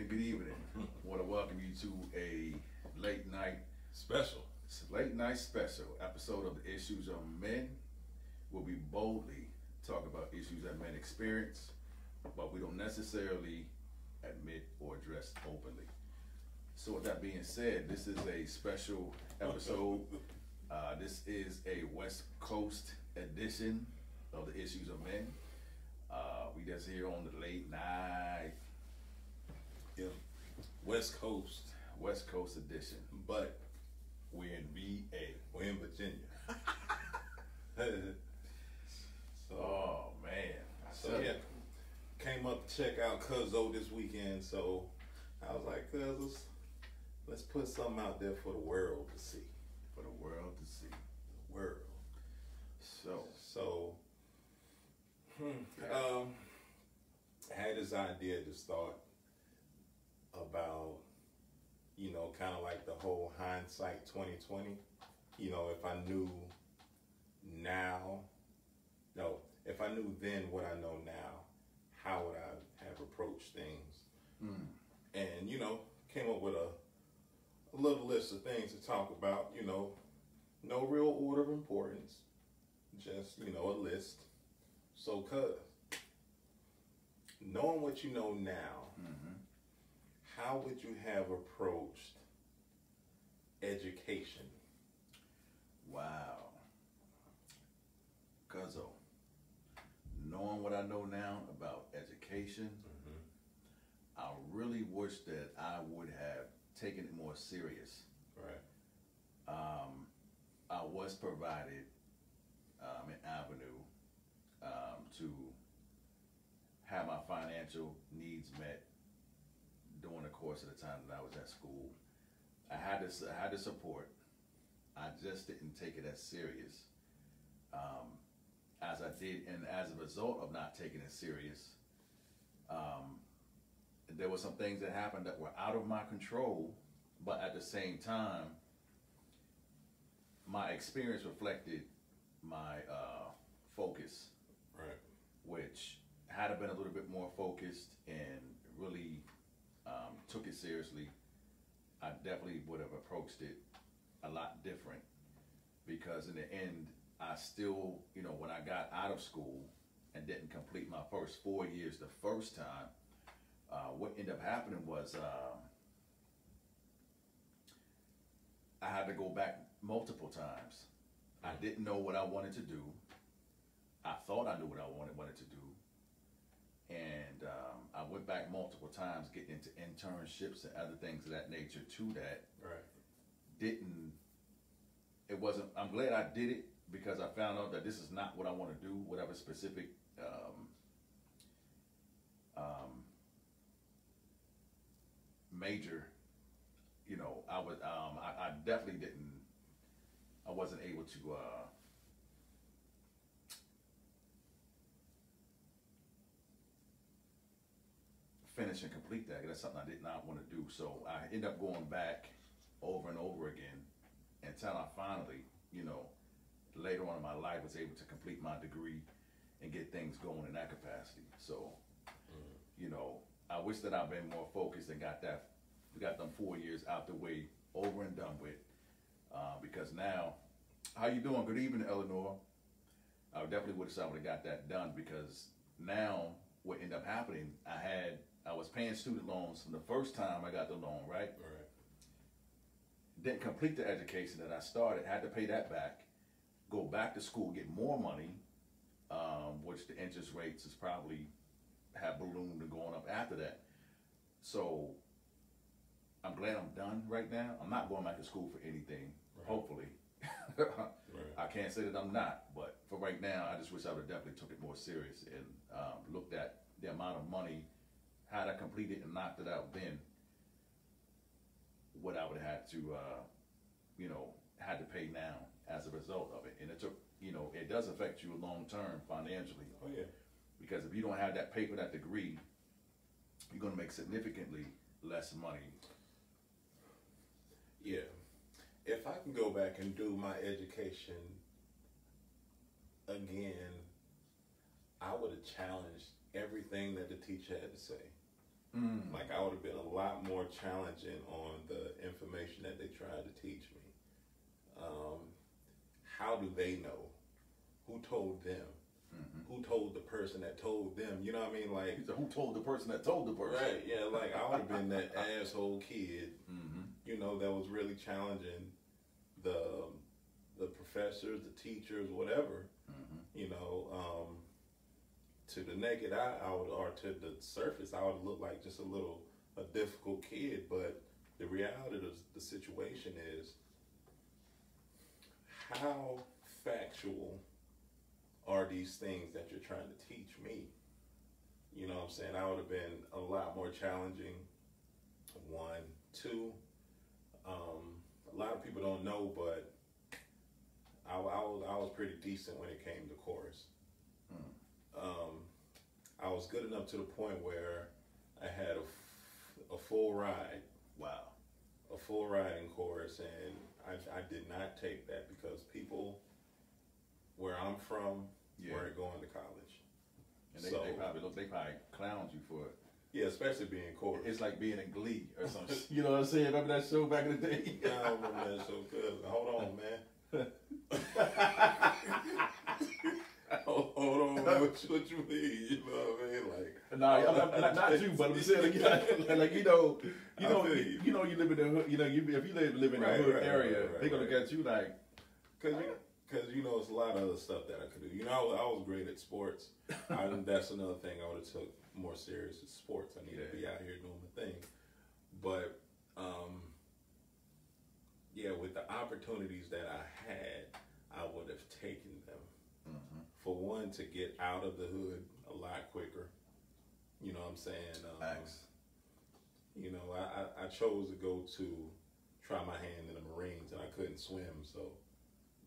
good evening. I want to welcome you to a late night Special. episode of the Issues of Men, where we boldly talk about issues that men experience, but we don't necessarily admit or address openly. So with that being said, this is a special episode. This is a West Coast edition of the Issues of Men. We just here on the late night. Yep. West Coast edition. But We're in VA. we're in Virginia. Oh man. So yeah, came up to check out Cuzzo this weekend. So I was like, Cuz, let's put something out there for the world to see. For the world to see. The world. So I had this idea to start about, kind of like the whole hindsight 2020. If I knew if I knew then what I know now, how would I have approached things? And, came up with a little list of things to talk about, no real order of importance, just, a list. So, knowing what you know now, how would you have approached education? wow. Cuzzo. Knowing what I know now about education, I really wish that I would have taken it more serious. Right. I was provided an avenue to have my financial needs met during the course of the time that I was at school. I had the support. I just didn't take it as serious as I did, and as a result of not taking it serious, there were some things that happened that were out of my control, but at the same time, my experience reflected my focus, Right. which had I been a little bit more focused and really took it seriously, I definitely would have approached it a lot different, because in the end, I still, when I got out of school and didn't complete my first 4 years the first time, what ended up happening was I had to go back multiple times. I didn't know what I wanted to do. I thought I knew what I wanted to do. And I went back multiple times, getting into internships and other things of that nature to that. Right. I'm glad I did it, because I found out that this is not what I want to do, whatever specific major, I definitely I wasn't able to finish and complete that. That's something I did not want to do. So I ended up going back over and over again until I finally, later on in my life, was able to complete my degree and get things going in that capacity. So, I wish that I've been more focused and got them 4 years out the way, over and done with. Because now, how you doing? Good evening, Eleanor. I definitely would have got that done, because now what ended up happening, I was paying student loans from the first time I got the loan, right? Right. Didn't complete the education that I started, had to pay that back, go back to school, get more money, which the interest rates is probably have ballooned and going up after that. So I'm glad I'm done right now. I'm not going back to school for anything, hopefully. Right. I can't say that I'm not, but for right now, I just wish I would have definitely took it more serious and looked at the amount of money, had I completed and knocked it out then, what I would have had to, had to pay now as a result of it. And it took, it does affect you long term financially. Oh yeah. Because if you don't have that paper, that degree, you're going to make significantly less money. Yeah. If I can go back and do my education again, I would have challenged everything that the teacher had to say. Like I would have been a lot more challenging on the information that they tried to teach me. How do they know? Who told them? Who told the person that told them? You know what I mean? Like, who told the person that told the person? Right? Yeah. Like I would have been that asshole kid. You know, that was really challenging the professors, the teachers, whatever. You know, to the naked eye, or to the surface, I would look like just a difficult kid. But the reality of the situation is, how factual are these things that you're trying to teach me? You know what I'm saying? I would have been a lot more challenging. One, two. A lot of people don't know, but I was pretty decent when it came to chorus. I was good enough to the point where I had a full ride. Wow. A full ride in chorus, and I did not take that because people where I'm from weren't going to college. And they probably clowned you for it. Yeah, especially being chorus. It's like being in Glee or something. You know what I'm saying? Remember that show back in the day? I remember that show good. Hold on, man. Hold on, what you mean? You know what I mean? Like, nah, not you, but I'm saying like you live in the hood. You know, if you live in the hood area, they're gonna get you like, because you know it's a lot of other stuff that I could do. You know, I was great at sports. That's another thing I would have took more serious is sports. I need to be out here doing the thing, but with the opportunities that I had, I would have taken them. For one, to get out of the hood a lot quicker. You know what I'm saying? You know, I chose to go to try my hand in the Marines, and I couldn't swim, so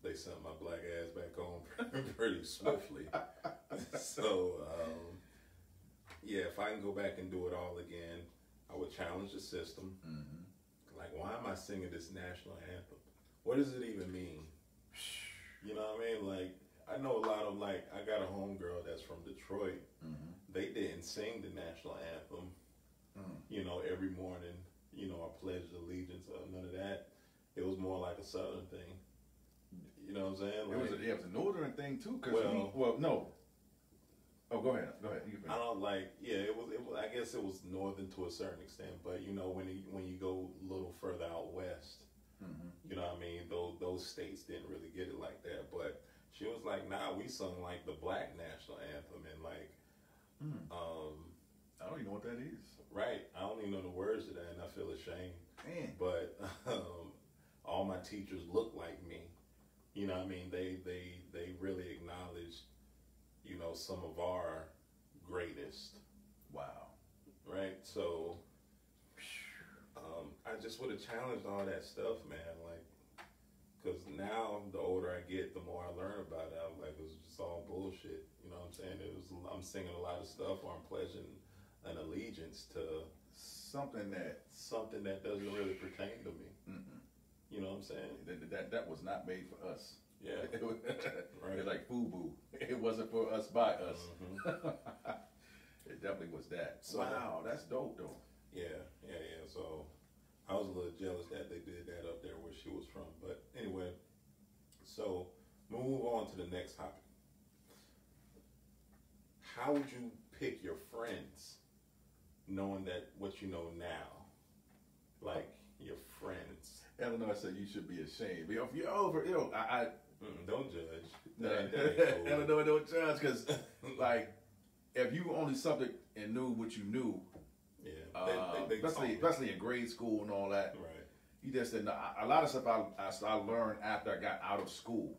they sent my black ass back home pretty swiftly. So, if I can go back and do it all again, I would challenge the system. Like, why am I singing this national anthem? What does it even mean? You know what I mean? Like, I know a lot of, like, I got a homegirl that's from Detroit. They didn't sing the national anthem, you know, every morning, you know, I pledged allegiance or none of that. It was more like a Southern thing. You know what I'm saying? Like, it was a Northern thing too. No. Oh, go ahead. I don't it was. I guess it was Northern to a certain extent, but you know, when you go a little further out west, you know what I mean? Those states didn't really get it like that, but she was like, nah, we sung like the black national anthem, and like, I don't even know what that is. Right. I don't even know the words to that, and I feel ashamed. Man. But all my teachers look like me. You know what I mean? They really acknowledged, you know, some of our greatest. Wow. Right? So, I just would have challenged all that stuff, man. Like, because now the older I get, the more I learn about it. I'm like, it was just all bullshit. You know what I'm saying? I'm singing a lot of stuff, or I'm pledging an allegiance to something that doesn't really pertain to me. You know what I'm saying? That was not made for us. Yeah. Right. It's like FUBU. It wasn't for us by us. It definitely was that. So, wow, that's dope though. Yeah. So I was a little jealous that they did that up there where she was from. But anyway, so move on to the next topic. How would you pick your friends knowing that what you know now? Like your friends. Eleanor said you should be ashamed. If you're over, don't judge. Eleanor, don't judge, because like if you only subject and knew what you knew, especially in grade school and all that, right? You just didn't know. A lot of stuff I learned after I got out of school,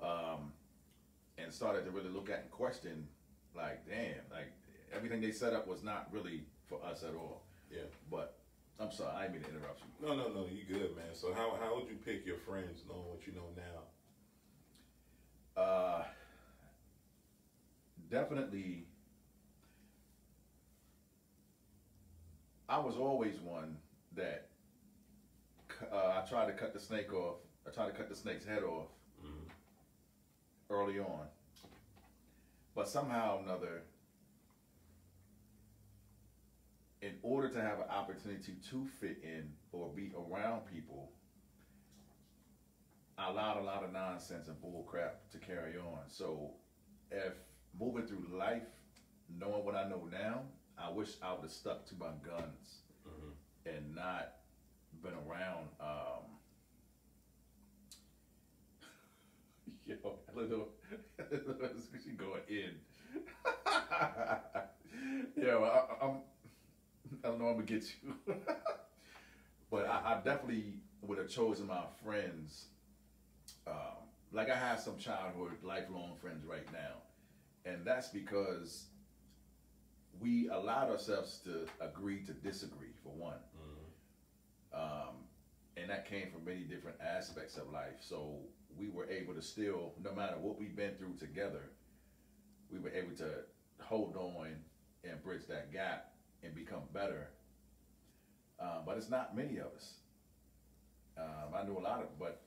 and started to really look at and question, like, damn, like everything they set up was not really for us at all. Yeah, but. I'm sorry, I didn't mean to interrupt you. No, you good, man. So how would you pick your friends knowing what you know now? Definitely, I was always one that I tried to cut the snake off. I tried to cut the snake's head off early on. But somehow or another, in order to have an opportunity to fit in or be around people, I allowed a lot of nonsense and bull crap to carry on. So if moving through life, knowing what I know now, I wish I would have stuck to my guns and not been around. She going in. I don't know. I'm gonna get you, but I definitely would have chosen my friends. Like I have some childhood, lifelong friends right now, and that's because we allowed ourselves to agree to disagree, for one. And that came from many different aspects of life. So we were able to still, no matter what we've been through together, we were able to hold on and bridge that gap and become better. But it's not many of us. I knew a lot of, but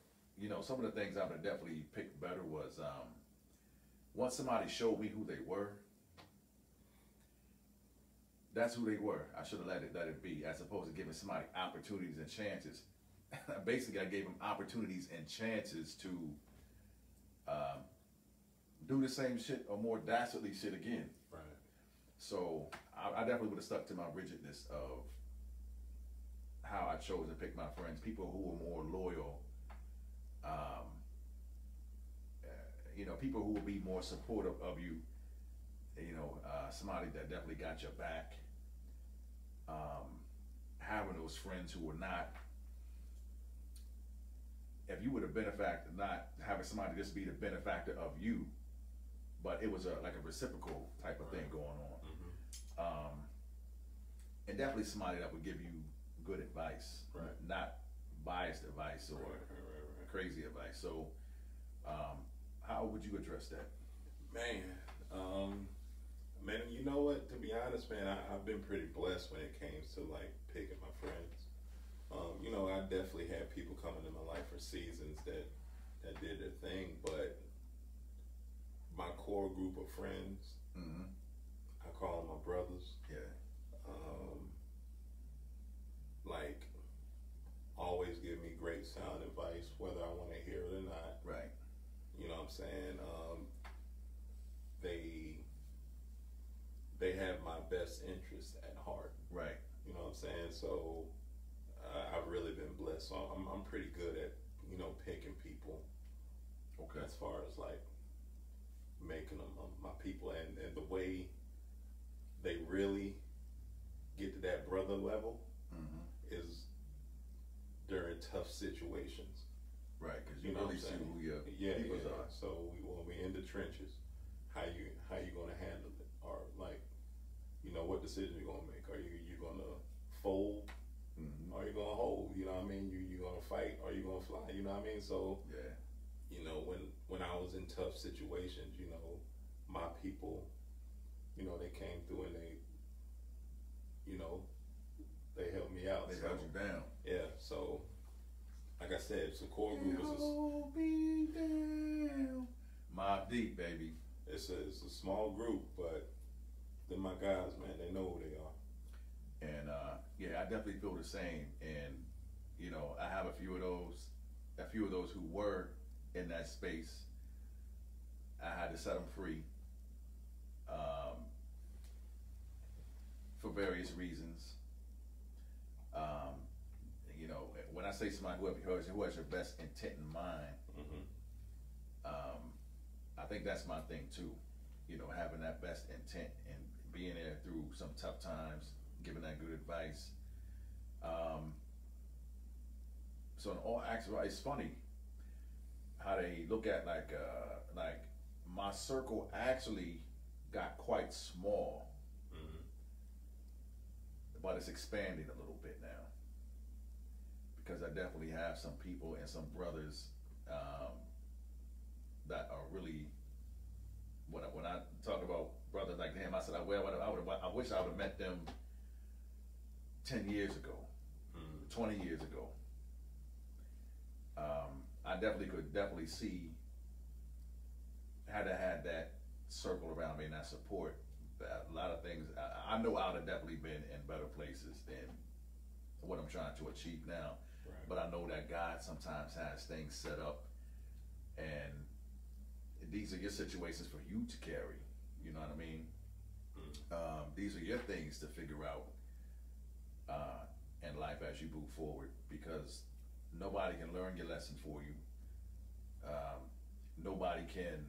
some of the things I would have definitely picked better was once somebody showed me who they were, that's who they were. I should have let it be, as opposed to giving somebody opportunities and chances. Basically, I gave them opportunities and chances to do the same shit or more dastardly shit again. Right. So I definitely would have stuck to my rigidness of how I chose to pick my friends. People who were more loyal. People who will be more supportive of you. Somebody that definitely got your back. Having those friends who were not, if you were the benefactor, not having somebody just be the benefactor of you, but it was like a reciprocal type of thing going on. And definitely somebody that would give you good advice, not biased advice or crazy advice. So how would you address that? Man, you know what? To be honest, man, I've been pretty blessed when it came to like picking my friends. I definitely had people come into my life for seasons that did their thing, but my core group of friends, I call them my brothers. Yeah. Like, always give me great sound advice, whether I want to hear it or not. Right. You know what I'm saying? They have my best interest at heart. Right. You know what I'm saying? So I've really been blessed. So I'm pretty good at picking people. Okay. As far as like making them my people, and the way they really get to that brother level is during tough situations. Right, because you really see who your peoples are. So when we in the trenches, how you gonna handle it, or like, what decision you gonna make? Are you gonna fold? Or you gonna hold? You know what I mean? You gonna fight? Or you gonna fly? You know what I mean? So yeah. When I was in tough situations, my people, they came through and they helped me out. They held you down. Yeah. So like I said, it's a core group. Hold me down. Mobb Deep, baby. It's a small group, but they're my guys, man. They know who they are. And I definitely feel the same. And I have a few of those who were in that space. I had to set them free for various reasons. When I say somebody who has your best intent in mind, I think that's my thing too. Having that best intent and being there through some tough times, giving that good advice. So in all actuality, it's funny how they look at like my circle actually got quite small, but it's expanding a little bit now because I definitely have some people and some brothers that are really. When I talk about brothers like them, I said I wish I would have met them 10 years ago, 20 years ago. I could see had I had that circle around me and that support a lot of things. I know I would have definitely been in better places than what I'm trying to achieve now. Right. But I know that God sometimes has things set up, and these are your situations for you to carry. You know what I mean? These are your things to figure out in life as you move forward, because nobody can learn your lesson for you. Nobody can,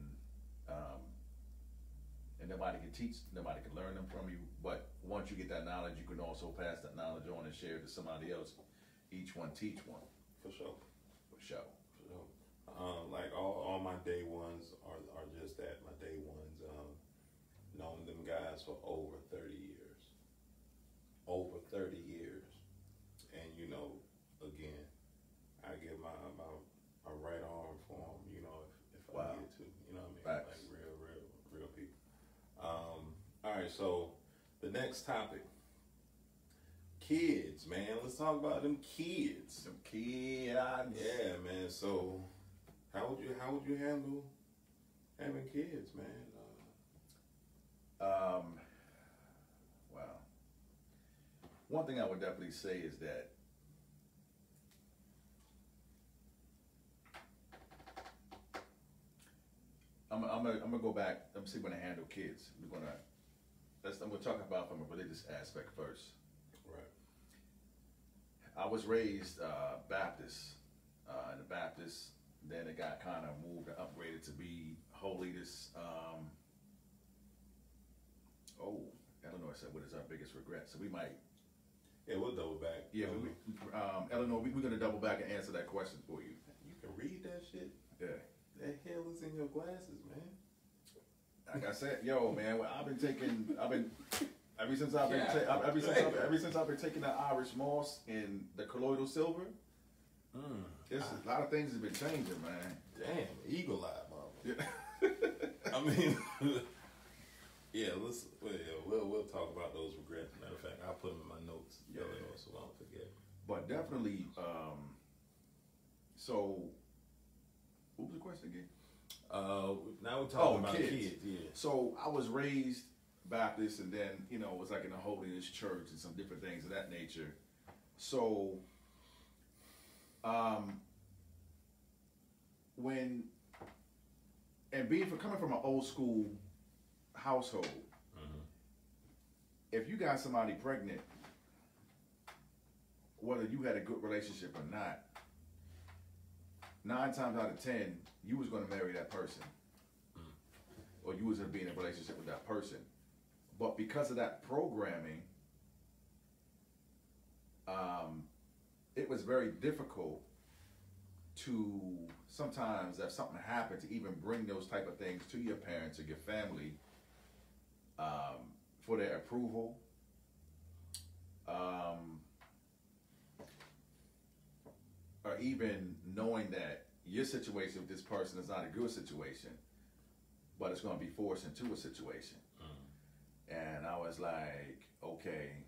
and nobody can teach. Nobody can learn them from you. But once you get that knowledge, you can also pass that knowledge on and share it to somebody else. Each one teach one. For sure. For sure. For sure. Like all my day ones are just that. My day ones, known them guys for over 30 years. Over 30 years. And you know, again, I give my right arm for them, you know, if I needed to. You know what I mean? Facts. Like real people. All right, so the next topic. Kids, man. Let's talk about them kids. Them kids. Yeah, man. So, how would you handle having kids, man? Well, one thing I would definitely say is that I'm gonna go back. I'm see when I handle kids. I'm gonna talk about from a religious aspect first. Right. I was raised Baptist, in the Baptist. Then it got kind of moved and upgraded to be holiness. Eleanor said, "What is our biggest regret?" So we might. Yeah, we'll double back. Yeah, Eleanor, we're gonna double back and answer that question for you. You can read that shit. Yeah. The hell is in your glasses, man? Like I said, yo, man, ever since I've been taking the Irish moss and the colloidal silver. A lot of things have been changing, man. Damn, eagle eye, mama. Yeah. I mean, yeah. We'll talk about those regrets. Matter of fact, I'll put them in my notes. Yeah. So I don't forget. But definitely. So, what was the question again? Now we're talking about kids. Yeah. So I was raised Baptist, and then it was like in a holiness church and some different things of that nature. So, coming from an old school household, if you got somebody pregnant, whether you had a good relationship or not, 9 times out of 10, you was going to marry that person, or you was going to be in a relationship with that person. But because of that programming, it was very difficult to sometimes, if something happened, to even bring those type of things to your parents or your family for their approval. Or even knowing that your situation with this person is not a good situation, but it's going to be forced into a situation. And I was like, okay,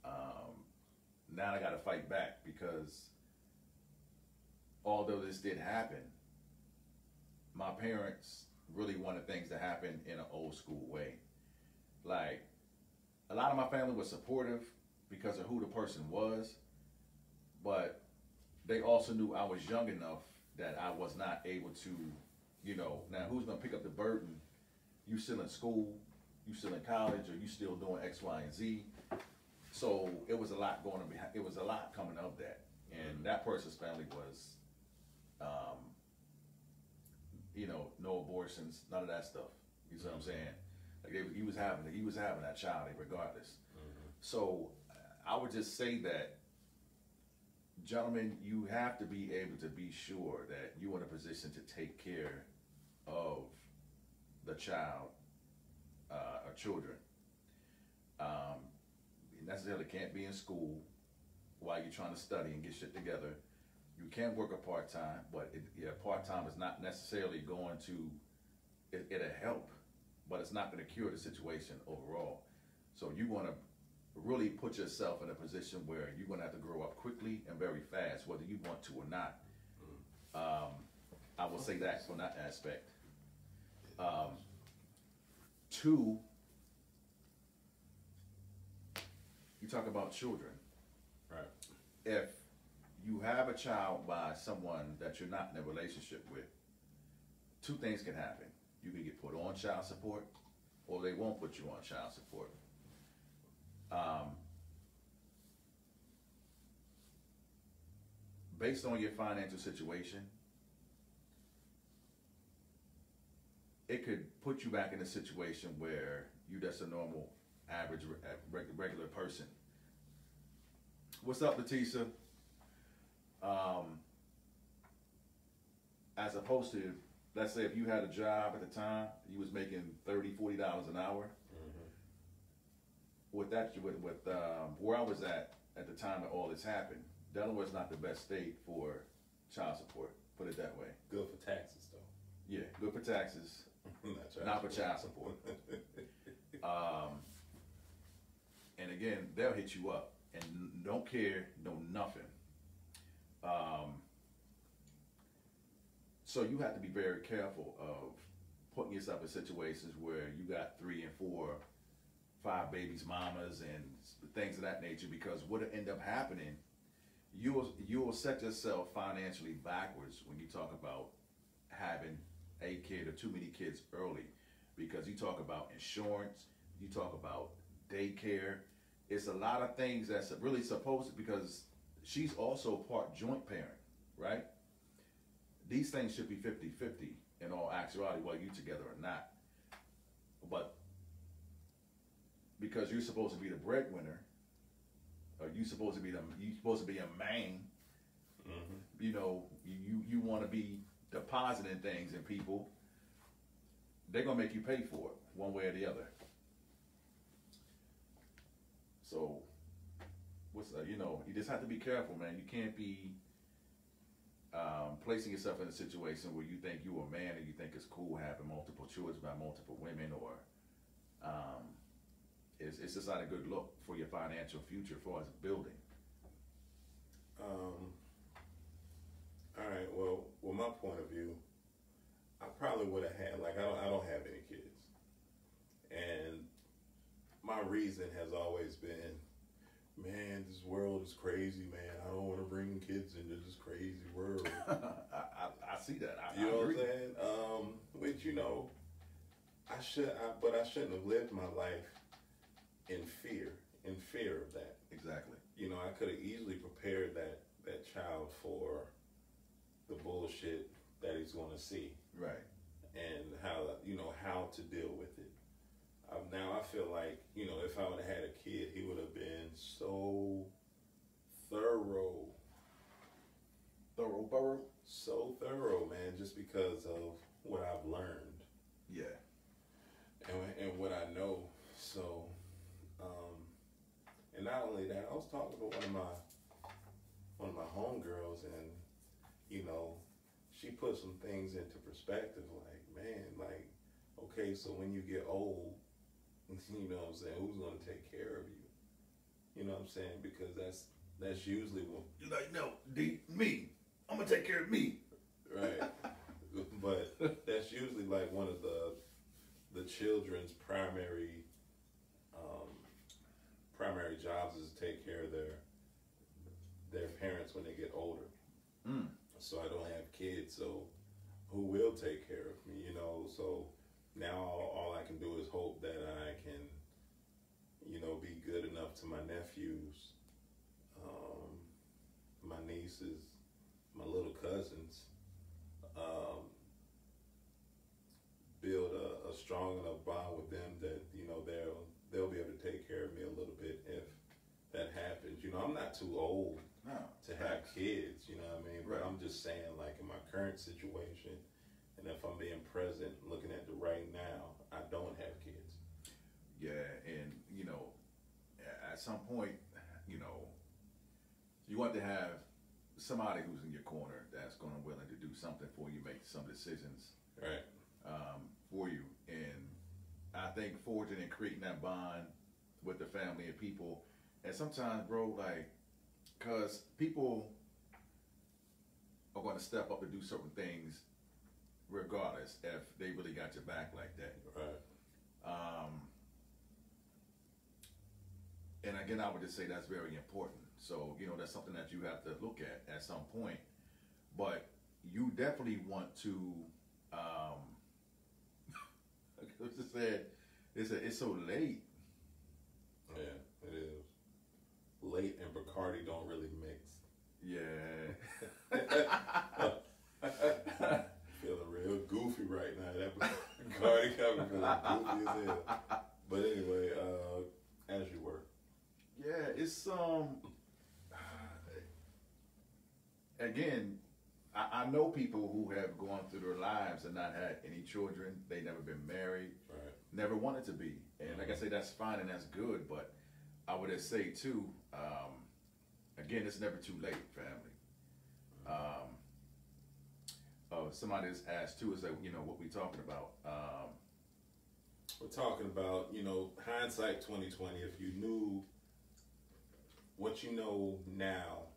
now I got to fight back, because although this did happen, my parents really wanted things to happen in an old school way. Like, a lot of my family was supportive because of who the person was, but they also knew I was young enough that I was not able to, now who's going to pick up the burden? You still in school, you still in college, or you still doing X, Y, and Z. So it was a lot it was a lot coming of that. And that person's family was, no abortions, none of that stuff. You see what I'm saying? Like he was having that child regardless. So I would just say that, gentlemen, you have to be able to be sure that you're in a position to take care of the child or children. You necessarily can't be in school while you're trying to study and get shit together. You can work a part-time, but part-time is not necessarily going to, it'll help, but it's not going to cure the situation overall. So you want to really put yourself in a position where you're going to have to grow up quickly and very fast, whether you want to or not. I will say that from that aspect. 2, you talk about children. Right. If you have a child by someone that you're not in a relationship with, two things can happen. You can get put on child support, or they won't put you on child support. Based on your financial situation, it could put you back in a situation where you just a normal, average, regular person. What's up, Leticia? As opposed to, let's say if you had a job at the time, you was making $30, $40 an hour. With that, with where I was at the time that all this happened, Delaware's not the best state for child support. Put it that way. Good for taxes, though. Yeah, good for taxes, not for child support. And again, they'll hit you up and don't care, no nothing. So you have to be very careful of putting yourself in situations where you got 3 and 4, 5 babies, mamas, and things of that nature. Because what'll end up happening, you will set yourself financially backwards when you talk about having a kid or too many kids early. Because you talk about insurance, you talk about daycare. It's a lot of things that's really supposed to, because she's also part joint parent, right? These things should be 50-50 in all actuality, whether you together or not. But because you're supposed to be the breadwinner, or you supposed to be a man, you know, you want to be depositing things in people, they're gonna make you pay for it one way or the other. So, you know, you just have to be careful, man. You can't be placing yourself in a situation where you think you're a man and you think it's cool having multiple children by multiple women, or it's just not a good look for your financial future as far as building. All right. Well, my point of view, I probably would have had, like, I don't have any kids, and my reason has always been, man, this world is crazy, man. I don't want to bring kids into this crazy world. I see that. You know agree. what I'm saying? Which, you know, but I shouldn't have lived my life in fear of that. Exactly. You know, I could have easily prepared that child for the bullshit that he's going to see. Right. And how to deal with it. Now I feel like, you know, if I would have had a kid, he would have been so thorough, man, just because of what I've learned. Yeah. And what I know. So, and not only that, I was talking to one of my homegirls, and, you know, she put some things into perspective, like, man, like, okay, so when you get old, you know what I'm saying, who's going to take care of you? You know what I'm saying? Because that's usually what... You're like, no, me. I'm going to take care of me. Right. But that's usually like one of the children's primary jobs is to take care of their parents when they get older. So I don't have kids, so who will take care of me, you know? So now all I can do is hope that I can, you know, be good enough to my nephews, my nieces, my little cousins, build a strong enough bond with them that, you know, they'll be able to take care of me a little bit if that happens. You know, I'm not too old to have kids, you know what I mean? But I'm just saying, like, in my current situation, and if I'm being present, looking at the right now, I don't have kids. Yeah, and, you know, at some point, you know, you want to have somebody who's in your corner that's going to willing to do something for you, make some decisions for you. And I think forging and creating that bond with the family and people, and sometimes, bro, like, because people are going to step up and do certain things regardless if they really got your back like that. Right. And again, I would just say that's very important. So, that's something that you have to look at some point. But you definitely want to, like I just said, it's so late. Yeah, it is. Late and Bacardi don't really mix. Yeah. Feeling real goofy right now. That Bacardi got me feeling goofy as hell. But anyway, as you were. Yeah, it's again, I know people who have gone through their lives and not had any children. They never been married, right. Never wanted to be. And like I say, that's fine and that's good. But I would just say too, again, it's never too late, family. Somebody has asked too, is that what we talking about? We're talking about hindsight 2020. If you knew what you know now,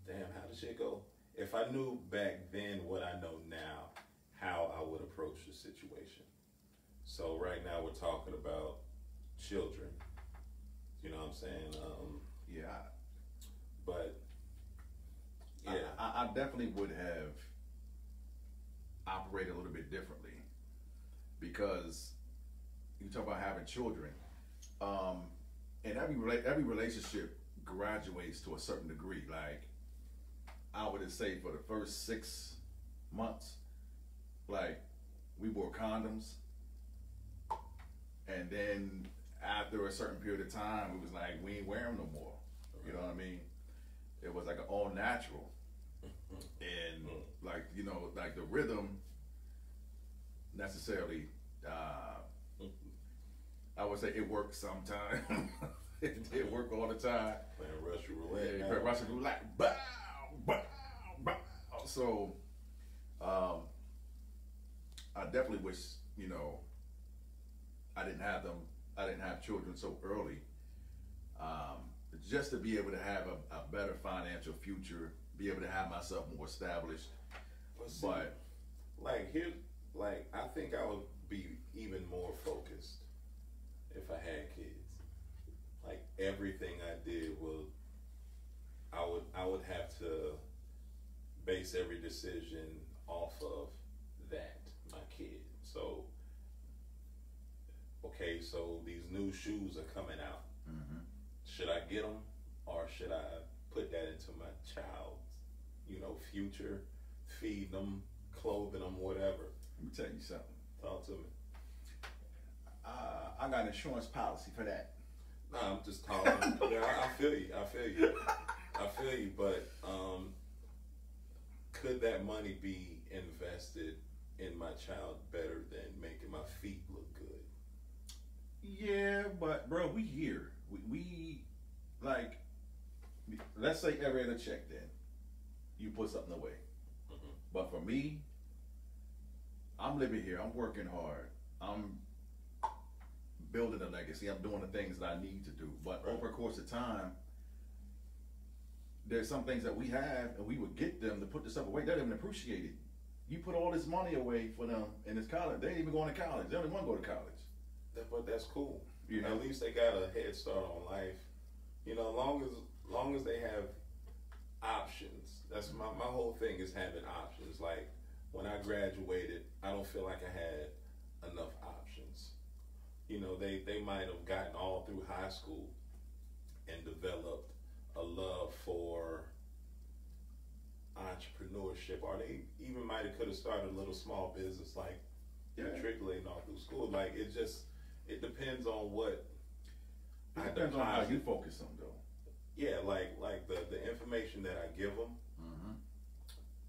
damn, how the shit go? If I knew back then what I know now, how I would approach the situation. So right now we're talking about children. You know what I'm saying? Yeah. But yeah, I definitely would have operated a little bit differently, because you talk about having children, and every relationship graduates to a certain degree. Like, I would just say for the first 6 months, like, we wore condoms, and then after a certain period of time, it was like we ain't wearing them no more. You know what I mean? It was like an all natural, and like like the rhythm necessarily. I would say it worked sometimes. It did work all the time. Playing Russian roulette. Yeah, Russian roulette. Bow, bow, bow. So, I definitely wish I didn't have them. I didn't have children so early. Just to be able to have a better financial future, be able to have myself more established. But I think I would be even more focused if I had kids. Like, everything I did I would have to base every decision off of that, my kid. So, okay, so these new shoes are coming out. Mm-hmm. Should I get them, or should I put that into my child's, future, feed them, clothing them, whatever? Let me tell you something. Talk to me. I got an insurance policy for that. Nah, I'm just talking. Yeah, I feel you. But could that money be invested in my child better than making my feet look good? Yeah, but bro, we here. We like, let's say every other check, then you put something away. Mm-hmm. But for me, I'm living here. I'm working hard. I'm building a legacy. I'm doing the things that I need to do. But over a course of time, there's some things that we have, and we would get them to put this stuff away. They don't even appreciate it. You put all this money away for them in this college. They ain't even going to college. They only want to go to college. But that's cool. At least they got a head start on life. Long as they have options. That's my whole thing is having options. Like, when I graduated, I don't feel like I had enough options. They might have gotten all through high school and developed a love for entrepreneurship, or they even might have could have started a little small business, like matriculating all through school. Like, it depends on what. It depends on how you focus on, though. Yeah, like the information that I give them, mm-hmm.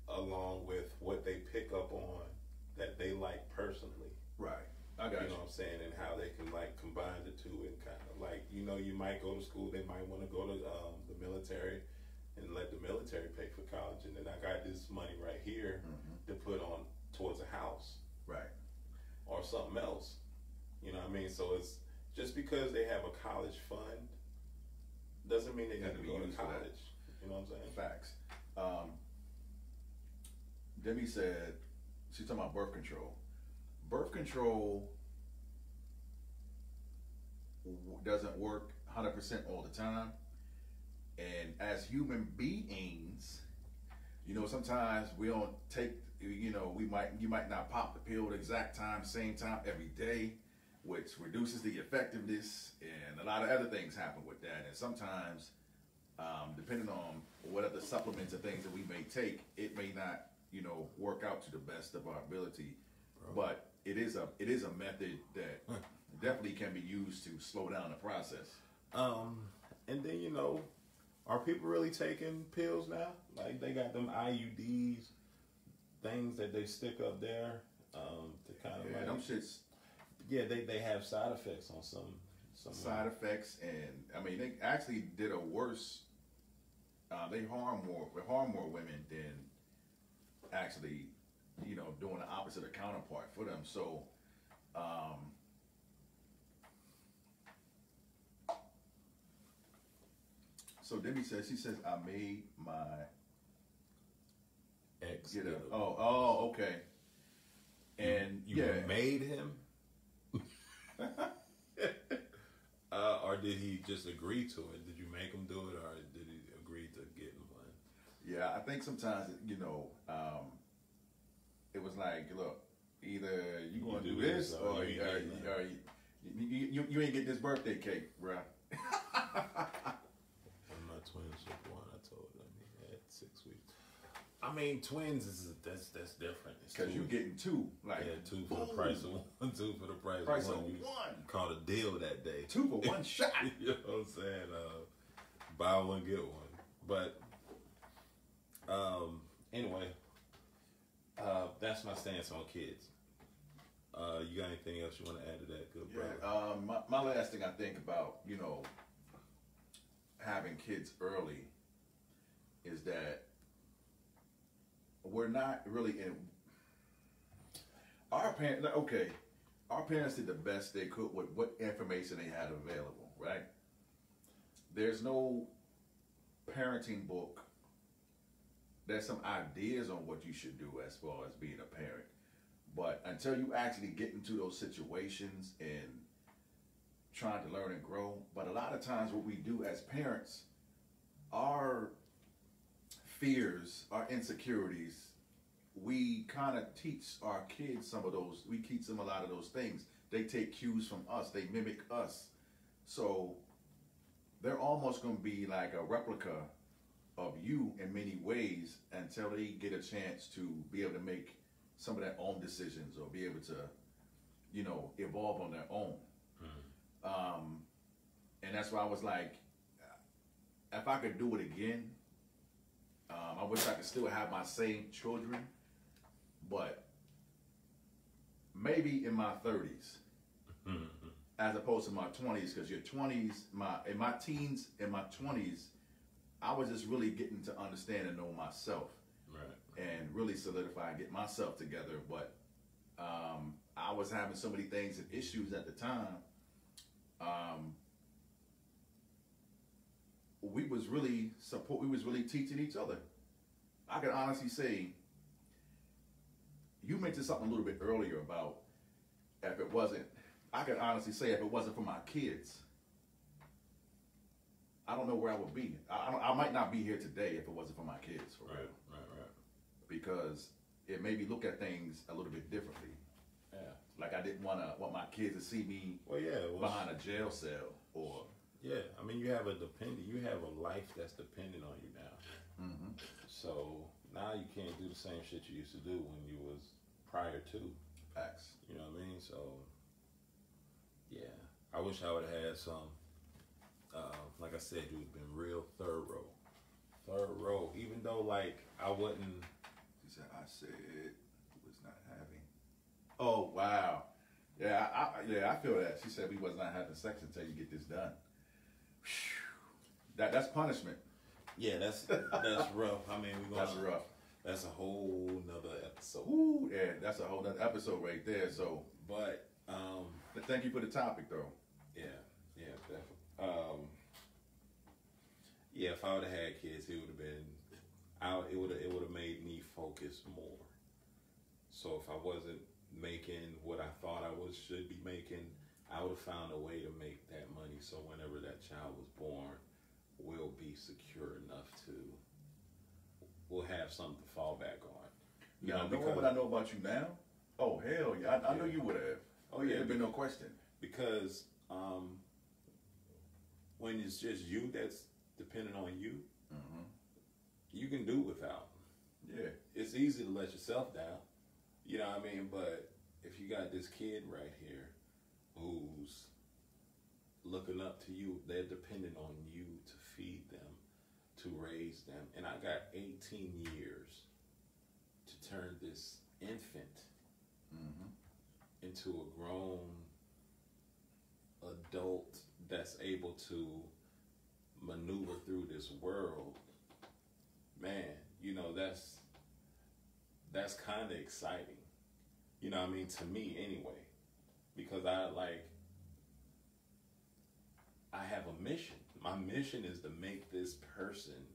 along with what they pick up on that they like personally. Right. I got you. You know what I'm saying? And how they can combine the two, and kind of you might go to school, they might want to go to the military and let the military pay for college, and then I got this money right here mm-hmm. to put on towards a house. Right. Or something else. You know what I mean? So it's just because they have a college fund doesn't mean they have to go to college. You know what I'm saying? Facts. Demi said, she's talking about birth control. Birth control doesn't work 100% all the time. And as human beings, sometimes we don't take, you might not pop the pill at the exact time, same time every day, which reduces the effectiveness, and a lot of other things happen with that. And sometimes, depending on what other supplements and things that we may take, it may not, work out to the best of our ability. Bro. But it is a method that definitely can be used to slow down the process. And then, are people really taking pills now? Like they got them IUDs, things that they stick up there to kind of them shits. Yeah, they have side effects on some side effects, and I mean they actually did a worse. They harm more women than actually, doing the opposite of counterpart for them. So. So Debbie says, I made my ex get up. Oh, okay. And you made him? Or did he just agree to it? Did you make him do it, or did he agree to get him one? Yeah, I think sometimes, it was like, look, either you going to do this or you ain't get this birthday cake, bruh. Twins just born. I told them he had 6 weeks. I mean, twins that's different. Because you're getting two, like 2 for the price of one, 2 for the price of one. You caught a deal that day. 2 for 1 shot. You know what I'm saying? Buy one get one. But anyway, that's my stance on kids. You got anything else you want to add to that, good brother? My last thing I think about, having kids early is that we're not really in our parents. Okay, our parents did the best they could with what information they had available, right? There's no parenting book. There's some ideas on what you should do as far as being a parent, but until you actually get into those situations and trying to learn and grow. But a lot of times what we do as parents, our fears, our insecurities, we kind of teach our kids some of those. We teach them a lot of those things. They take cues from us. They mimic us. So they're almost going to be like a replica of you in many ways until they get a chance to be able to make some of their own decisions or be able to, evolve on their own. And that's why I was like, if I could do it again, I wish I could still have my same children, but maybe in my 30s, as opposed to my 20s, because your 20s, in my teens, in my 20s, I was just really getting to understand and know myself, right, and really solidify and get myself together. But I was having so many things and issues at the time. We was really teaching each other. I can honestly say, you mentioned something a little bit earlier about if it wasn't for my kids, I don't know where I would be. I might not be here today if it wasn't for my kids, for real. Right. Because it made me look at things a little bit differently. Yeah. Like I didn't want my kids to see me behind a jail cell or. Yeah, I mean, you have a life that's dependent on you now. Mm-hmm. So now you can't do the same shit you used to do when you was prior to. Facts. You know what I mean? So, yeah, I wish I would have had some. Like I said, you would have been real thorough. Even though, like, I wouldn't. She said, I was not having. Oh wow. Yeah, I feel that. She said we was not having sex until you get this done. That's punishment. Yeah, that's rough. I mean, that's rough. That's a whole nother episode. Ooh, yeah, that's a whole nother episode right there. So, but thank you for the topic, though. Yeah, definitely. Yeah, if I would have had kids, it would have been. It would have made me focus more. So if I wasn't making what I thought I should be making, I would have found a way to make that money so whenever that child was born, we'll be secure enough to, we'll have something to fall back on. You Now, know, knowing because, what I know about you now, oh hell yeah, I know you would have. Oh yeah, There'd been no question. because when it's just you that's dependent on you, you can do without. Yeah. It's easy to let yourself down, you know what I mean? But if you got this kid right here who's looking up to you, they're dependent on you to feed them, to raise them. And I got 18 years to turn this infant into a grown adult that's able to maneuver through this world. Man, you know, that's kind of exciting. You know what I mean? To me anyway. Because I have a mission. My mission is to make this person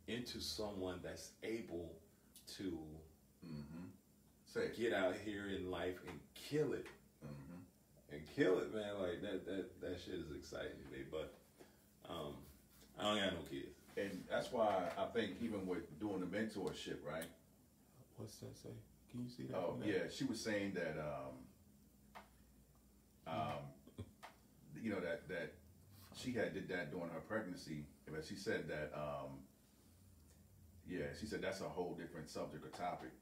into someone that's able to get out here in life and kill it. And kill it, man. Like that shit is exciting to me. But I don't got no kids. And that's why I think even with doing the mentorship, right? What's that say? Can you see that? Oh yeah, she was saying that you know that she did that during her pregnancy, but she said that she said that's a whole different subject or topic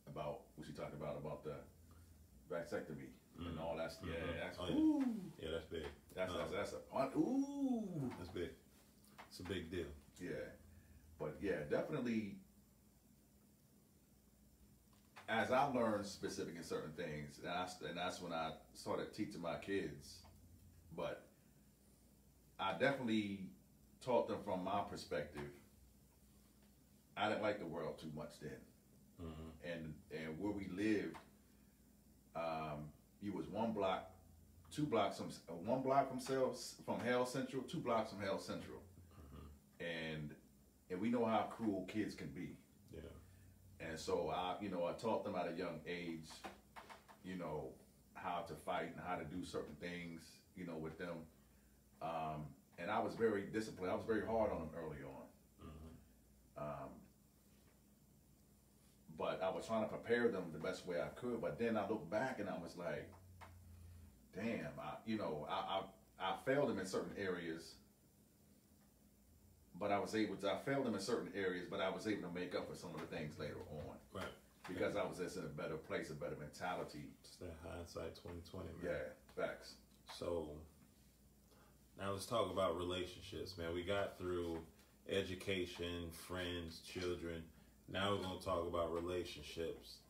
about what she talked about the vasectomy and all that. Yeah, that's yeah, that's big. That's a ooh, that's big. It's a big deal. Yeah, but yeah, definitely. As I learned specific in certain things, and that's when I started teaching my kids. But I definitely taught them from my perspective. I didn't like the world too much then, and where we lived, you was 1 block, 2 blocks from 1 block from Hell Central, 2 blocks from Hell Central, and we know how cruel kids can be. Yeah. And so I taught them at a young age, how to fight and how to do certain things, with them. And I was very disciplined. I was very hard on them early on. But I was trying to prepare them the best way I could. But then I look back and I was like, damn, I failed them in certain areas. But I failed them in certain areas, but I was able to make up for some of the things later on. Right. Because I was just in a better place, a better mentality. It's that hindsight 2020, man. Yeah, facts. So now let's talk about relationships, man. We got through education, friends, children. Now we're going to talk about relationships.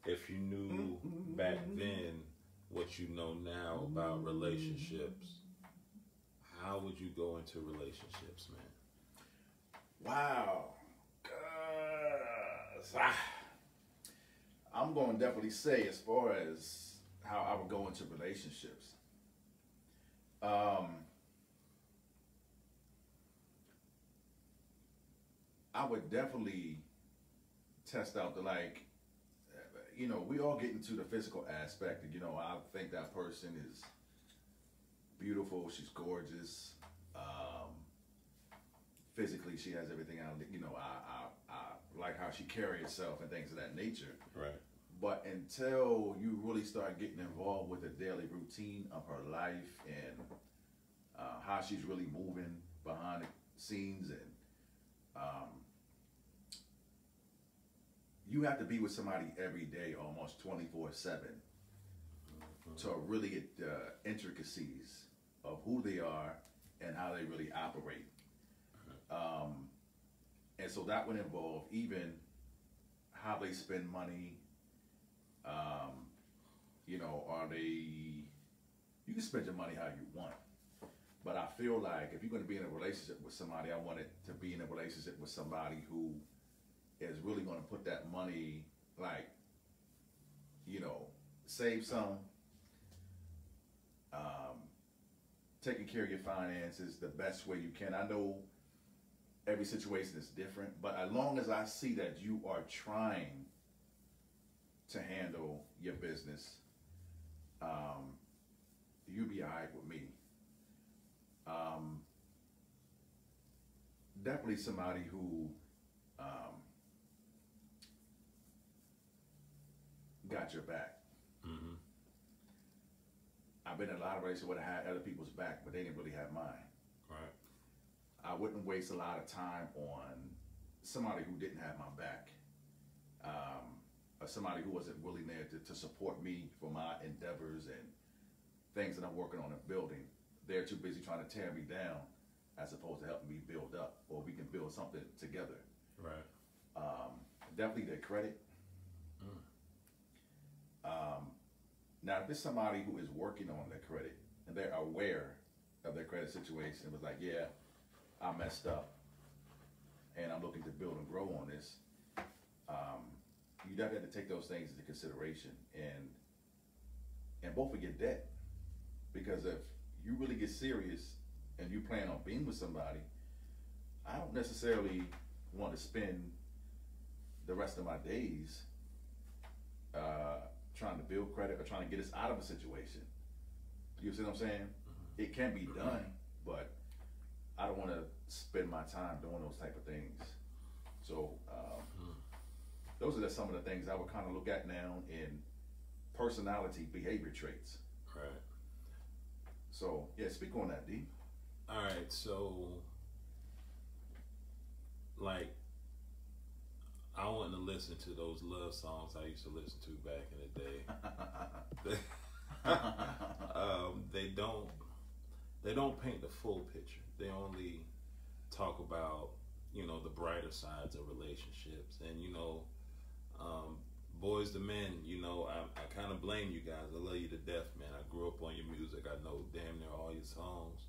If you knew back then what you know now about relationships, how would you go into relationships, man? Wow. I'm going to definitely say as far as how I would go into relationships. I would definitely test out we all get into the physical aspect. And, I think that person is beautiful. She's gorgeous. Physically, she has everything out. I like how she carries herself and things of that nature. Right. But until you really start getting involved with the daily routine of her life and how she's really moving behind the scenes, and you have to be with somebody every day, almost 24/7, to really get the intricacies of who they are and how they really operate. And so that would involve even how they spend money. You can spend your money how you want. But I feel like if you're going to be in a relationship with somebody, I want it to be in a relationship with somebody who is really going to put that money, save some, taking care of your finances the best way you can. I know every situation is different, but as long as I see that you are trying to handle your business, you be alright with me. Definitely somebody who got your back. Mm-hmm. I've been in a lot of relationships where I had other people's back, but they didn't really have mine. Right. I wouldn't waste a lot of time on somebody who didn't have my back, or somebody who wasn't willing there to support me for my endeavors and things that I'm working on and building. They're too busy trying to tear me down as opposed to helping me build up, or we can build something together. Right. Definitely their credit. Now, if it's somebody who is working on their credit and they're aware of their credit situation and was like, yeah, I messed up and I'm looking to build and grow on this, you definitely have to take those things into consideration and both of your debt. Because if you really get serious and you plan on being with somebody, I don't necessarily want to spend the rest of my days trying to build credit or trying to get us out of a situation. You see what I'm saying? Mm-hmm. It can be done, but I don't want to spend my time doing those type of things. So those are just some of the things I would kind of look at now in personality behavior traits. Right. So yeah, speak on that, D. All right, so like I want to listen to those love songs I used to listen to back in the day. They don't paint the full picture. They only talk about, you know, the brighter sides of relationships. And, you know, Boys to Men, you know, I kind of blame you guys. I love you to death, man. I grew up on your music. I know damn near all your songs.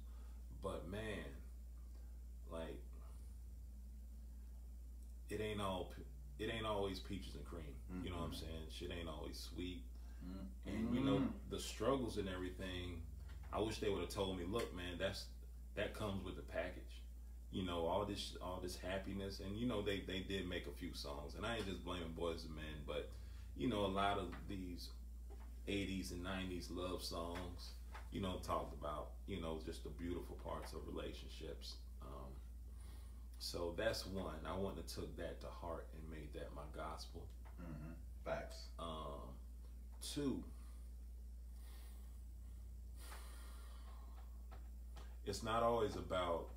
But, man, like, it ain't always peaches and cream. Mm-hmm. You know what I'm saying? Shit ain't always sweet. Mm-hmm. And, you know, the struggles and everything, I wish they would have told me, look, man, that comes with the package. You know, all this happiness. And, you know, they did make a few songs. And I ain't just blaming Boys and Men, but, you know, a lot of these 80s and 90s love songs, you know, talked about, you know, just the beautiful parts of relationships. So that's one. I wouldn't have took that to heart and made that my gospel. Mm-hmm. Facts. Two, it's not always about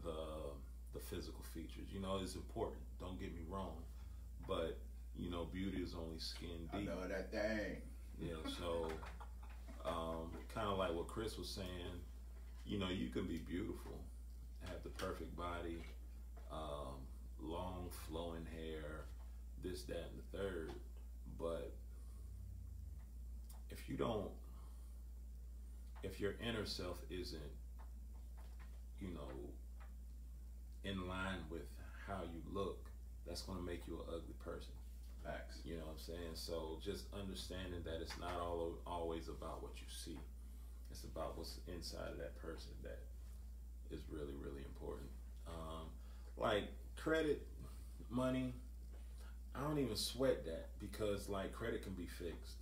the physical features. You know, it's important. Don't get me wrong, but you know, beauty is only skin deep. I know that thing. Yeah. So, kind of like what Chris was saying. You know, you can be beautiful, have the perfect body, long flowing hair, this, that, and the third. But if your inner self isn't, you know, in line with how you look, that's going to make you an ugly person. Facts. You know what I'm saying? So just understanding that it's not always about what you see. It's about what's inside of that person that is really, really important. Like credit, money, I don't even sweat that because like credit can be fixed.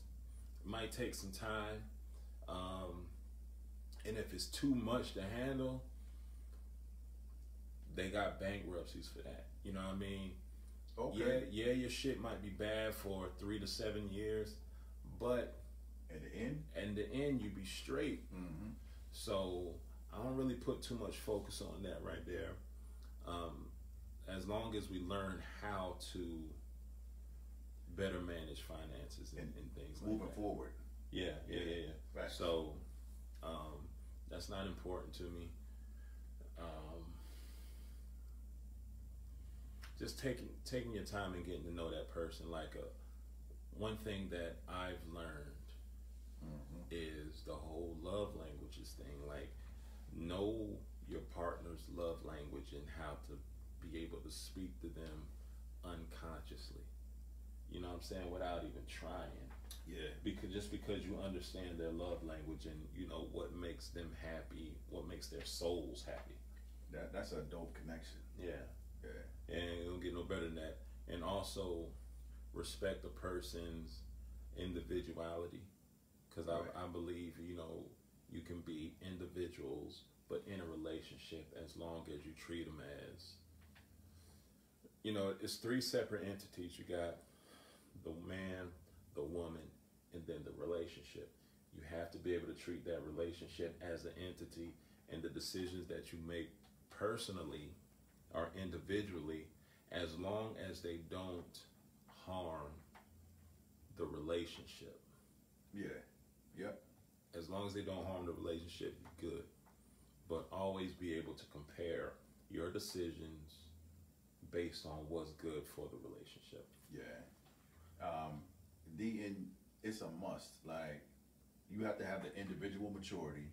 It might take some time. And if it's too much to handle, they got bankruptcies for that. You know what I mean? Okay. Yeah, your shit might be bad for 3 to 7 years, but at the end, you be straight. Mm-hmm. So I don't really put too much focus on that right there. As long as we learn how to better manage finances and things like that. Moving forward. Yeah. Right. So that's not important to me. Just taking your time and getting to know that person. Like one thing that I've learned is the whole love languages thing. Like know your partner's love language and how to be able to speak to them unconsciously. You know what I'm saying? Without even trying. Yeah. Because you understand their love language and you know what makes them happy, what makes their souls happy. That's a dope connection. Yeah. And it don't get no better than that. And also respect a person's individuality, because I believe, you know, you can be individuals but in a relationship as long as you treat them as, you know, it's three separate entities. You got the man, the woman, and then the relationship. You have to be able to treat that relationship as an entity, and the decisions that you make personally or individually, as long as they don't harm the relationship. Yeah. Yep. As long as they don't harm the relationship, you're good. But always be able to compare your decisions based on what's good for the relationship. Yeah. It's a must. Like, you have to have the individual maturity,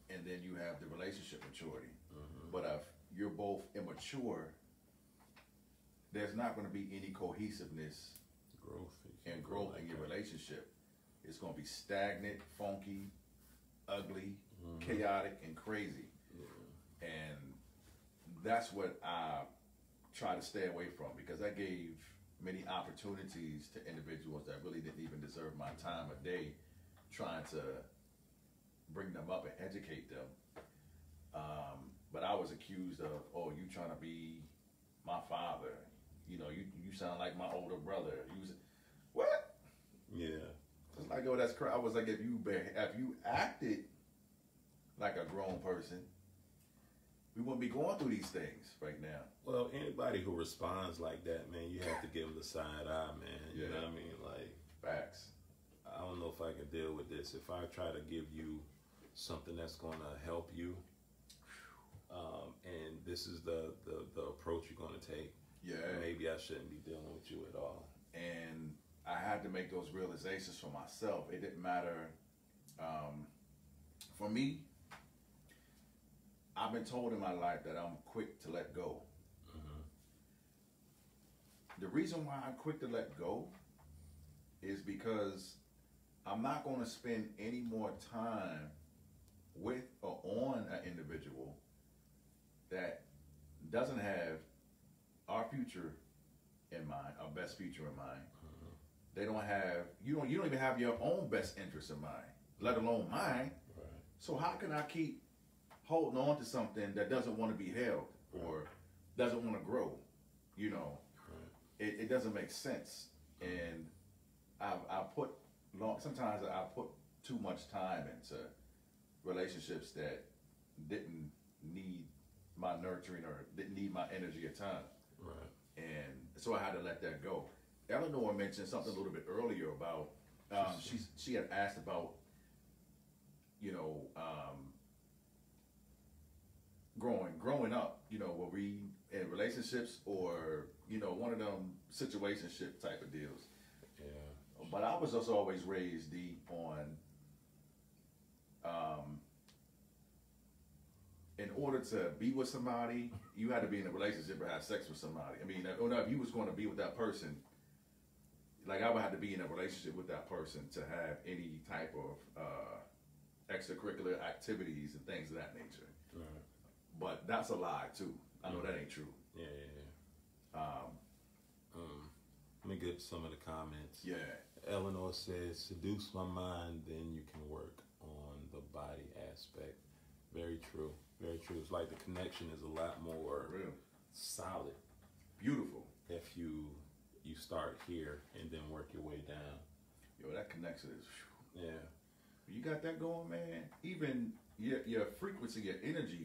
and then you have the relationship maturity. But if you're both immature, there's not going to be any cohesiveness, growth in your relationship. It's going to be stagnant, funky, ugly, chaotic, and crazy. And that's what I try to stay away from, because I gave many opportunities to individuals that really didn't even deserve my time of day, trying to bring them up and educate them. But I was accused of, oh, you trying to be my father. You know, you sound like my older brother. What? Yeah. It's like, oh, that's crazy. I was like, if you acted like a grown person, we wouldn't be going through these things right now. Well, anybody who responds like that, man, you have to give them the side eye, man. You know what I mean? Like, facts. I don't know if I can deal with this. If I try to give you something that's going to help you, and this is the approach you're going to take, maybe I shouldn't be dealing with you at all. And I had to make those realizations for myself. It didn't matter. For me, I've been told in my life that I'm quick to let go. The reason why I'm quick to let go is because I'm not going to spend any more time with or on an individual that doesn't have our future in mind, our best future in mind. They don't have, you don't even have your own best interests in mind, let alone mine. Right. So how can I keep holding on to something that doesn't want to be held or doesn't want to grow? You know, it doesn't make sense. And sometimes I put too much time into relationships that didn't need my nurturing or didn't need my energy or time. Right. And so I had to let that go. Eleanor mentioned something a little bit earlier about, she had asked about, you know, growing up, you know, were we in relationships or, you know, one of them situationship type of deals. Yeah. But I was also always raised deep on, in order to be with somebody, you had to be in a relationship or have sex with somebody. I mean, if you was going to be with that person, like I would have to be in a relationship with that person to have any type of extracurricular activities and things of that nature. Right. But that's a lie too. I know that ain't true. Yeah. Let me get some of the comments. Yeah. Eleanor says, seduce my mind, then you can work on the body aspect. Very true. Very true. It's like the connection is a lot more solid. Beautiful. If you start here and then work your way down. Yo, that connection is, yeah. You got that going, man. Even your frequency, your energy,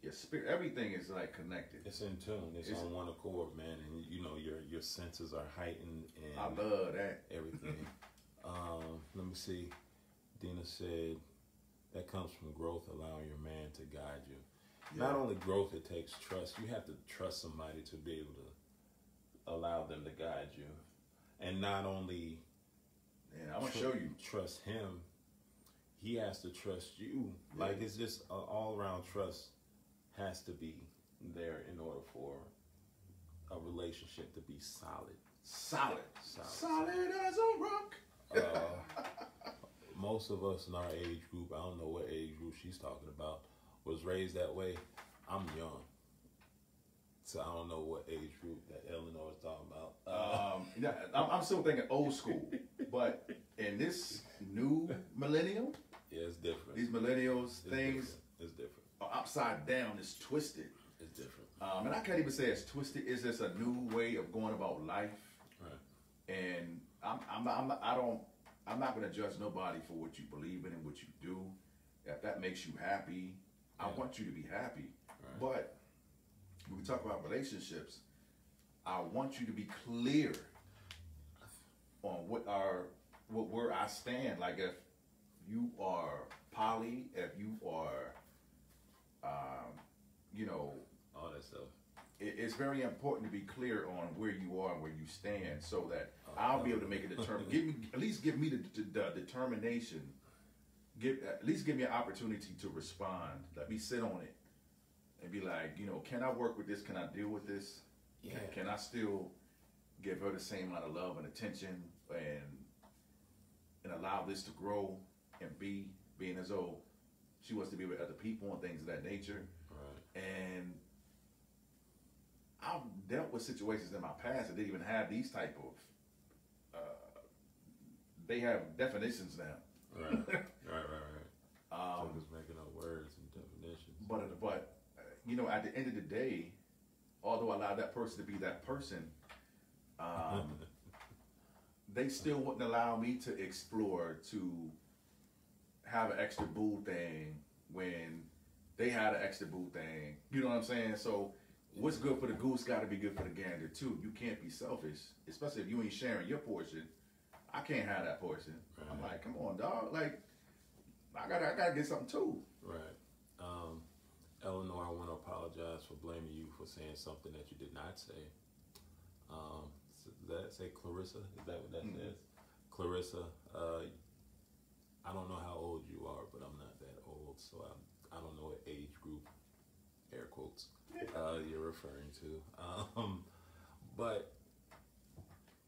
your spirit, everything is like connected. It's in tune. It's on one accord, man. And you know your senses are heightened. And I love that. Everything. Let me see. Dina said that comes from growth, allowing your man to guide you. Yeah. Not only growth, it takes trust. You have to trust somebody to be able to allow them to guide you, and not only. Yeah, I'm gonna show you. Trust him. He has to trust you. Yeah. Like it's just an all-around trust has to be there in order for a relationship to be solid. Solid as a rock. Most of us in our age group, I don't know what age group she's talking about, was raised that way. I'm young. So I don't know what age group that Eleanor is talking about. Yeah, I'm still thinking old school, but in this new millennium, yeah, it's different. These millennials things it's different. Are upside down. It's twisted. It's different. And I can't even say it's twisted. It's just a new way of going about life. Right. And I'm not going to judge nobody for what you believe in and what you do. If that makes you happy, I want you to be happy. Right. But when we talk about relationships, I want you to be clear on where I stand. Like if you are poly, if you are, all that stuff. It's very important to be clear on where you are and where you stand, so that I'll be able to make a determination. Give me the determination. At least give me an opportunity to respond. Let me sit on it and be like, can I work with this? Can I deal with this? Yeah. Can I still give her the same amount of love and attention and allow this to grow and being as though she wants to be with other people and things of that nature. Right. And I've dealt with situations in my past that didn't even have these type of. They have definitions now. Right. So just making up words and definitions. But at the end of the day, although I allowed that person to be that person, they still wouldn't allow me to explore, to have an extra boo thing when they had an extra boo thing. You know what I'm saying? So what's good for the goose got to be good for the gander too. You can't be selfish, especially if you ain't sharing your portion. I can't have that portion. Right. I'm like, come on, dog. Like, I gotta get something too. Right. Eleanor, I want to apologize for blaming you for saying something that you did not say. Does that say Clarissa? Is that what that says? Clarissa, I don't know how old you are, but I'm not that old, so I don't know what age group, air quotes, you're referring to. But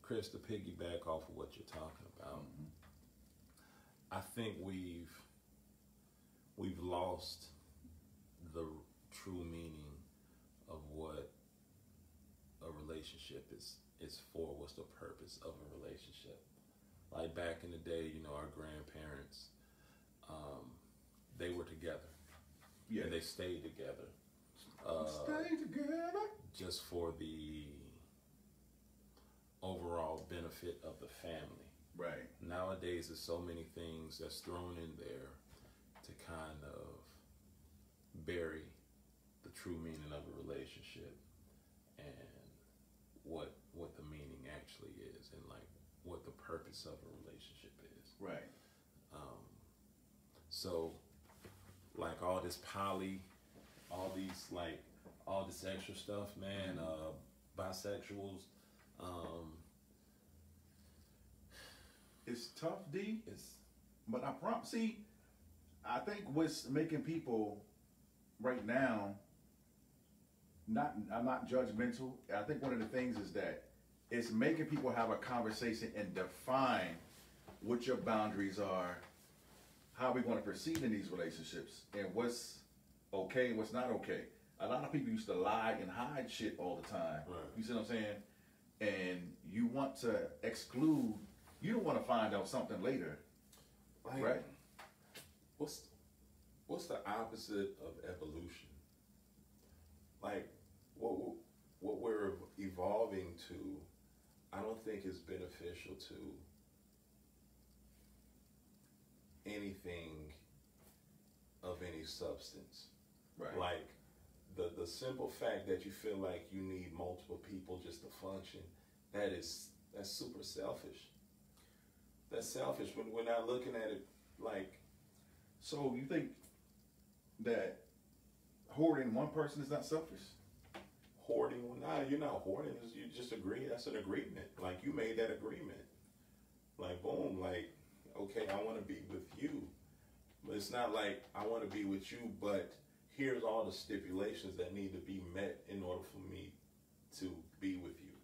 Chris, to piggyback off of what you're talking about, I think we've lost the true meaning of what a relationship is for. What's the purpose of a relationship? Like back in the day, our grandparents, they were together. Yeah. And they stayed together. Stay together. Just for the overall benefit of the family. Right. Nowadays, there's so many things that's thrown in there to kind of bury the true meaning of a relationship and what the meaning actually is, and like what the purpose of a relationship is. Right. So like all this all this extra stuff, man, bisexuals, it's tough, D. But I think what's making people right now, I'm not judgmental. I think one of the things is that it's making people have a conversation and define what your boundaries are, how we're going to proceed in these relationships, and what's okay and what's not okay. A lot of people used to lie and hide shit all the time. Right. You see what I'm saying? And you want to exclude. You don't want to find out something later, right? What's the opposite of evolution? Like what we're evolving to, I don't think is beneficial to anything of any substance. Right. Like the simple fact that you feel like you need multiple people just to function, that's super selfish. That's selfish when we're not looking at it like. So you think that hoarding one person is not selfish? Hoarding? Nah, you're not hoarding. You just agree. That's an agreement. Like you made that agreement. Like boom. Like okay, I want to be with you, but it's not like I want to be with you, but here's all the stipulations that need to be met in order for me to be with you.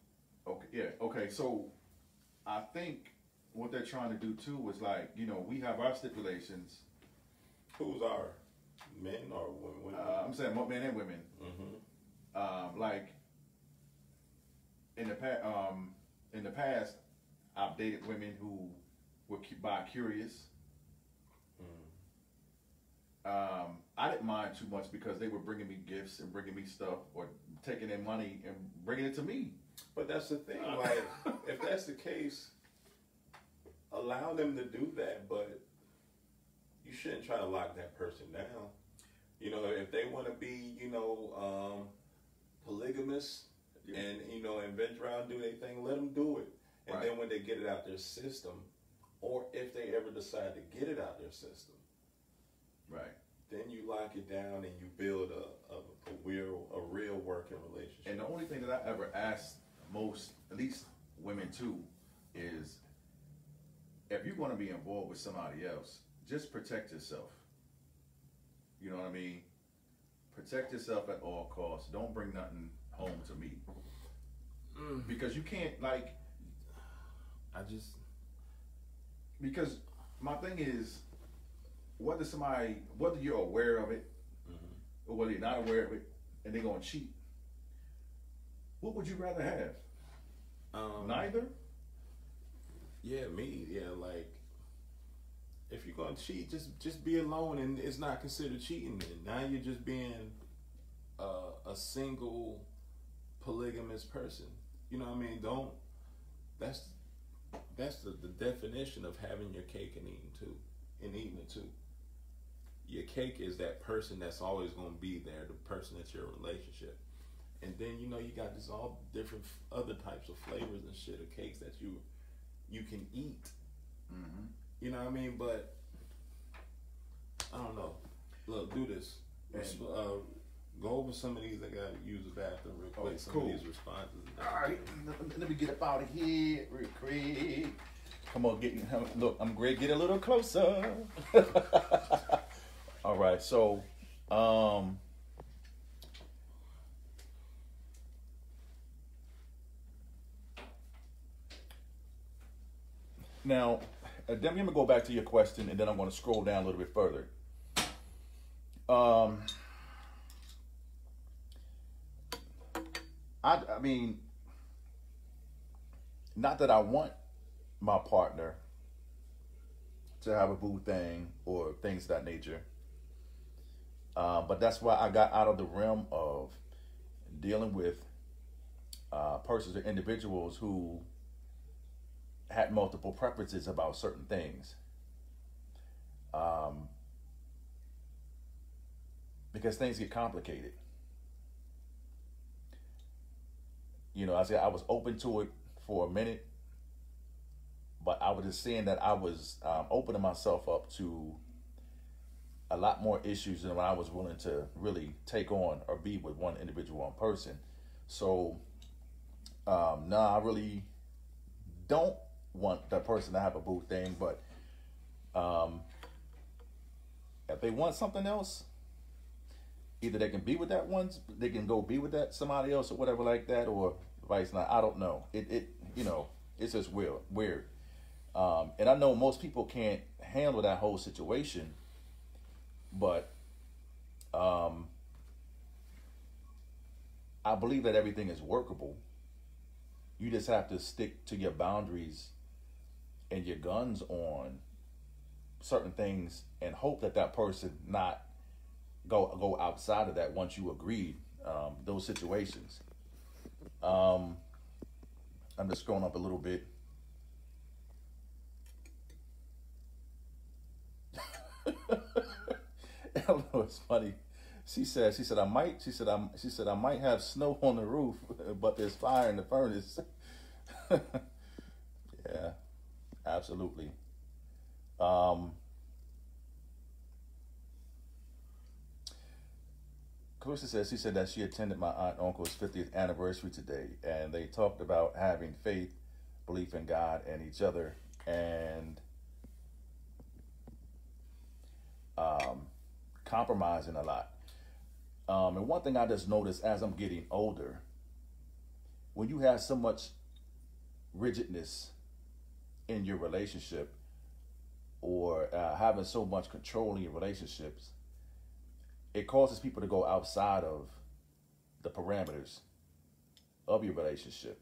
Okay. Yeah. Okay. So I think what they're trying to do too is like, we have our stipulations. Who's our men or women? I'm saying men and women. Mm-hmm. Like in the past, I've dated women who were bi-curious. I didn't mind too much because they were bringing me gifts and bringing me stuff or taking their money and bringing it to me. But that's the thing, like, if that's the case, allow them to do that, but you shouldn't try to lock that person down. You know, if they want to be, polygamous and, and venture around and do their thing, let them do it. And then when they get it out their system, or if they ever decide to get it out their system, right, then you lock it down and you build a real working relationship. And the only thing that I ever asked most, at least women too, is if you're going to be involved with somebody else, just protect yourself. You know what I mean? Protect yourself at all costs. Don't bring nothing home to me. Because you can't, because my thing is, whether you're aware of it, or whether you're not aware of it, and they're going to cheat, what would you rather have? Neither? Yeah, like, if you're going to cheat, just be alone and it's not considered cheating. And now you're just being a single polygamous person. You know what I mean? That's the definition of having your cake and eating it too. Your cake is that person that's always going to be there, the person that's your relationship. And then, you got this all different other types of flavors and shit of cakes that you can eat. Mm-hmm. You know what I mean? But I don't know. Look, do this. Go over some of these. I got to use the bathroom real quick. Some of these responses. All right. Let me get up out of here real quick. Come on, look, I'm great. Get a little closer. All right. So, now, Demi, I'm going to go back to your question, and then I'm going to scroll down a little bit further. I mean, not that I want my partner to have a boo thing or things of that nature, but that's why I got out of the realm of dealing with persons or individuals who had multiple preferences about certain things, because things get complicated. I said I was open to it for a minute, but I was just saying that I was opening myself up to a lot more issues than what I was willing to really take on or be with one individual person. So, I really don't want that person to have a boo thing, but if they want something else, either they can be with that one, they can go be with that somebody else or whatever like that, or vice versa. I don't know. It's just weird. And I know most people can't handle that whole situation, but I believe that everything is workable. You just have to stick to your boundaries and your guns on certain things and hope that person not go outside of that once you agreed those situations. I'm just scrolling up a little bit. It's funny. She said I might have snow on the roof, but there's fire in the furnace. Yeah, absolutely. Clarissa she said that she attended my aunt and uncle's 50th anniversary today, and they talked about having faith, belief in God and each other, and compromising a lot. And one thing I just noticed as I'm getting older, when you have so much rigidness in your relationship, or having so much control in your relationships, it causes people to go outside of the parameters of your relationship.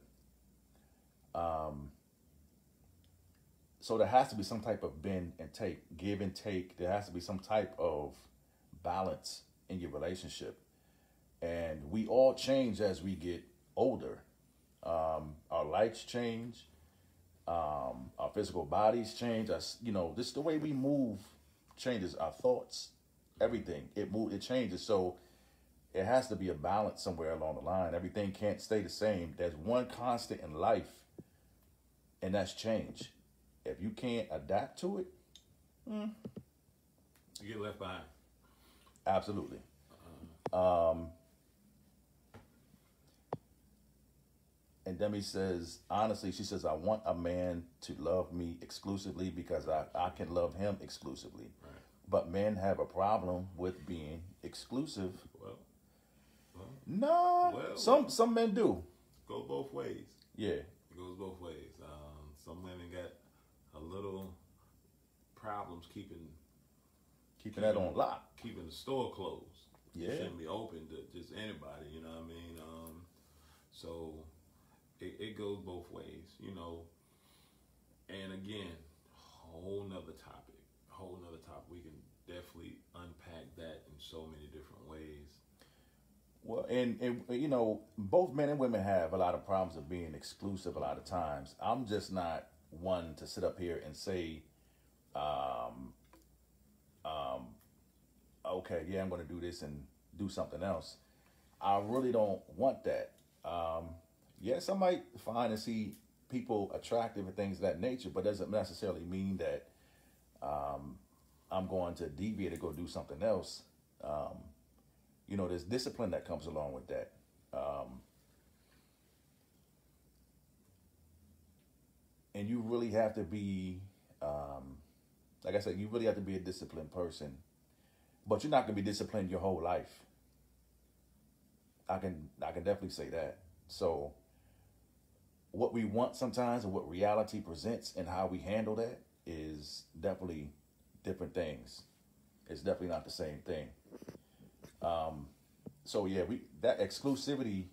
So there has to be some type of bend and take, give and take. There has to be some type of balance in your relationship. And we all change as we get older. Our lives change. Our physical bodies change. Us, this the way we move changes. Our thoughts, everything, it changes. So it has to be a balance somewhere along the line. Everything can't stay the same. There's one constant in life, and that's change. If you can't adapt to it, you get left behind. Absolutely. And Demi says, honestly, she says, I want a man to love me exclusively because I can love him exclusively. Right. But men have a problem with being exclusive. Well, some men do. Go both ways. Yeah. It goes both ways. Some women got a little problems keeping that on lock. Keeping the store closed. Yeah. It shouldn't be open to just anybody, you know what I mean? So it goes both ways, And again, whole nother topic. We can definitely unpack that in so many different ways. Well, and both men and women have a lot of problems of being exclusive a lot of times. I'm just not one to sit up here and say, okay, yeah, I'm going to do this and do something else. I really don't want that. Yes, I might find and see people attractive and things of that nature, but doesn't necessarily mean that I'm going to deviate to go do something else. There's discipline that comes along with that. And you really have to be, like I said, you really have to be a disciplined person. But you're not going to be disciplined your whole life. I can definitely say that. So what we want sometimes and what reality presents and how we handle that is definitely different things. It's definitely not the same thing. So yeah, that exclusivity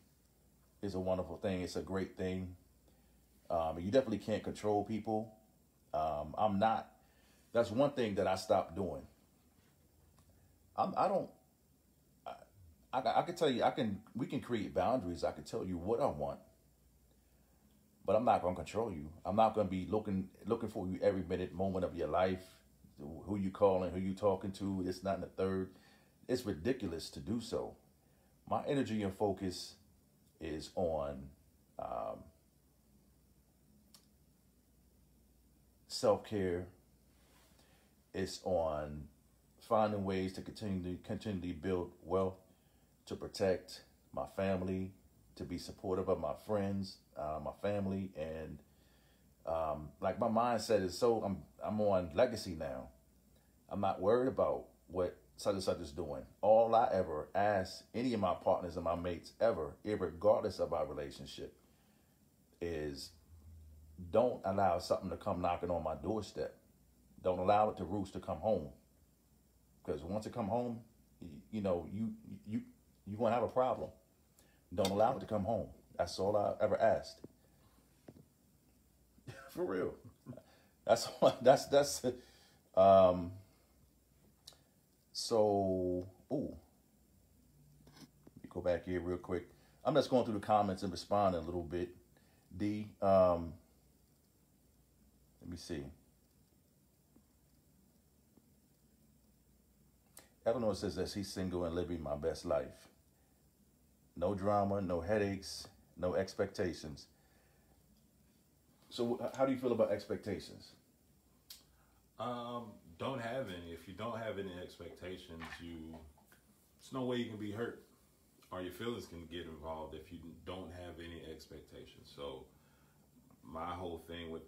is a wonderful thing. It's a great thing. You definitely can't control people. I'm not. That's one thing that I stopped doing. I can tell you, we can create boundaries. I can tell you what I want, but I'm not going to control you. I'm not going to be looking for you every moment of your life. Who you calling, who you talking to, it's not in the third. It's ridiculous to do so. My energy and focus is on self-care. It's on finding ways to continually build wealth, to protect my family, to be supportive of my friends, my family, and like my mindset is so I'm on legacy now. I'm not worried about what such and such is doing. All I ever ask any of my partners and my mates ever, regardless of our relationship, is don't allow something to come knocking on my doorstep. Don't allow it to roost to come home. Because once it come home, you gonna have a problem. Don't allow it to come home. That's all I ever asked. For real. So, let me go back here real quick. I'm just going through the comments and responding a little bit. D, let me see. Eleanor says that she's single and living my best life. No drama, no headaches, no expectations. So how do you feel about expectations? Don't have any. If you don't have any expectations, there's no way you can be hurt, or your feelings can get involved if you don't have any expectations. So my whole thing with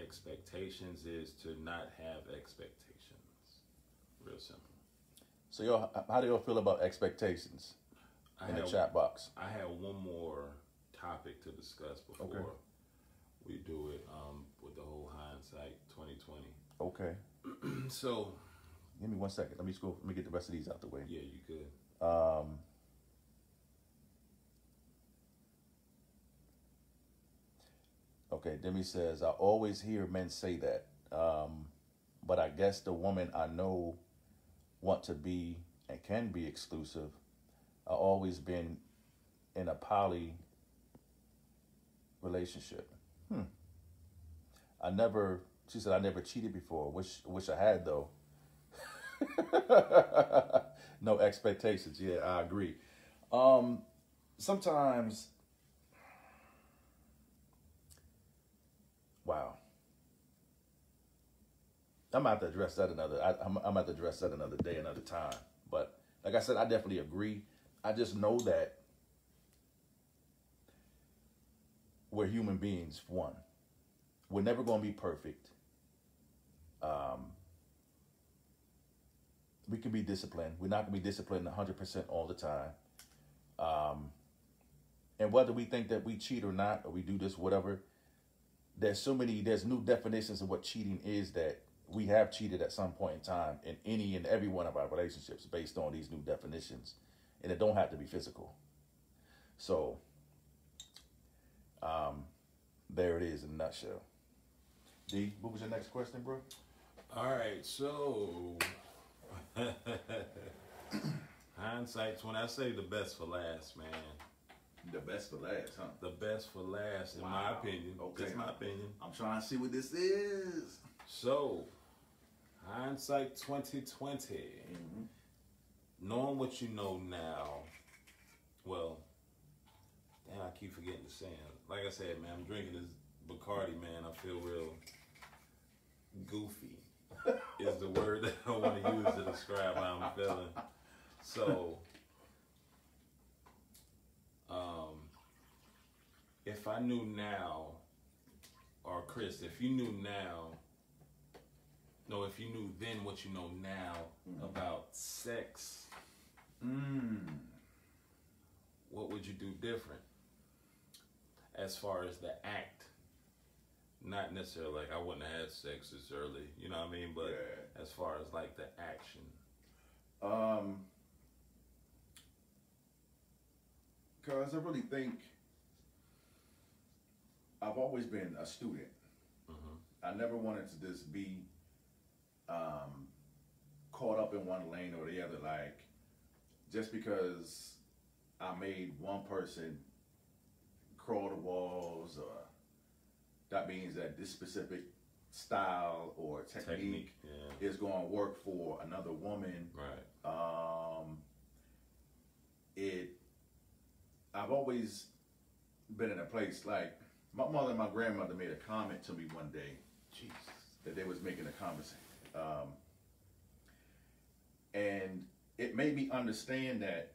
expectations is to not have expectations. Real simple. So how do y'all feel about expectations in the chat box? I have one more topic to discuss before we do it with the whole hindsight 2020. Okay. So, give me 1 second. Let me get the rest of these out the way. Yeah, you could. Okay, Demi says, I always hear men say that. But I guess the woman I know want to be and can be exclusive. I always been in a poly relationship. She said, I never cheated before. Wish I had though. No expectations. Yeah, I agree. Sometimes, wow. I'm about to address that I'm about to address that another day, another time. But like I said, I definitely agree. I just know that we're human beings. One, we're never going to be perfect. We can be disciplined. We're not going to be disciplined 100% all the time. And whether we think that we cheat or not, or we do this, whatever, there's new definitions of what cheating is that we have cheated at some point in time in any and every one of our relationships based on these new definitions. And it don't have to be physical. So, there it is in a nutshell. D, what was your next question, bro? All right, so hindsight's when I say the best for last, man. The best for last, huh? The best for last, in my opinion. Okay. That's my opinion. I'm trying to see what this is. So, hindsight 2020. Knowing what you know now, well, damn, I keep forgetting to say it. Like I said, man, I'm drinking this Bacardi, man. I feel real goofy is the word that I want to use to describe how I'm feeling. So, if I knew now, or Chris, if you knew now, no, if you knew then what you know now about sex, what would you do different? As far as the act, not necessarily like I wouldn't have had sex this early, you know what I mean? But yeah, as far as like the action. Because I really think I've always been a student. I never wanted to just be caught up in one lane or the other. Like, just because I made one person crawl the walls, or that means that this specific style or technique is going to work for another woman. Right. I've always been in a place like my mother and my grandmother made a comment to me one day. Jesus. That they was making a conversation. And it made me understand that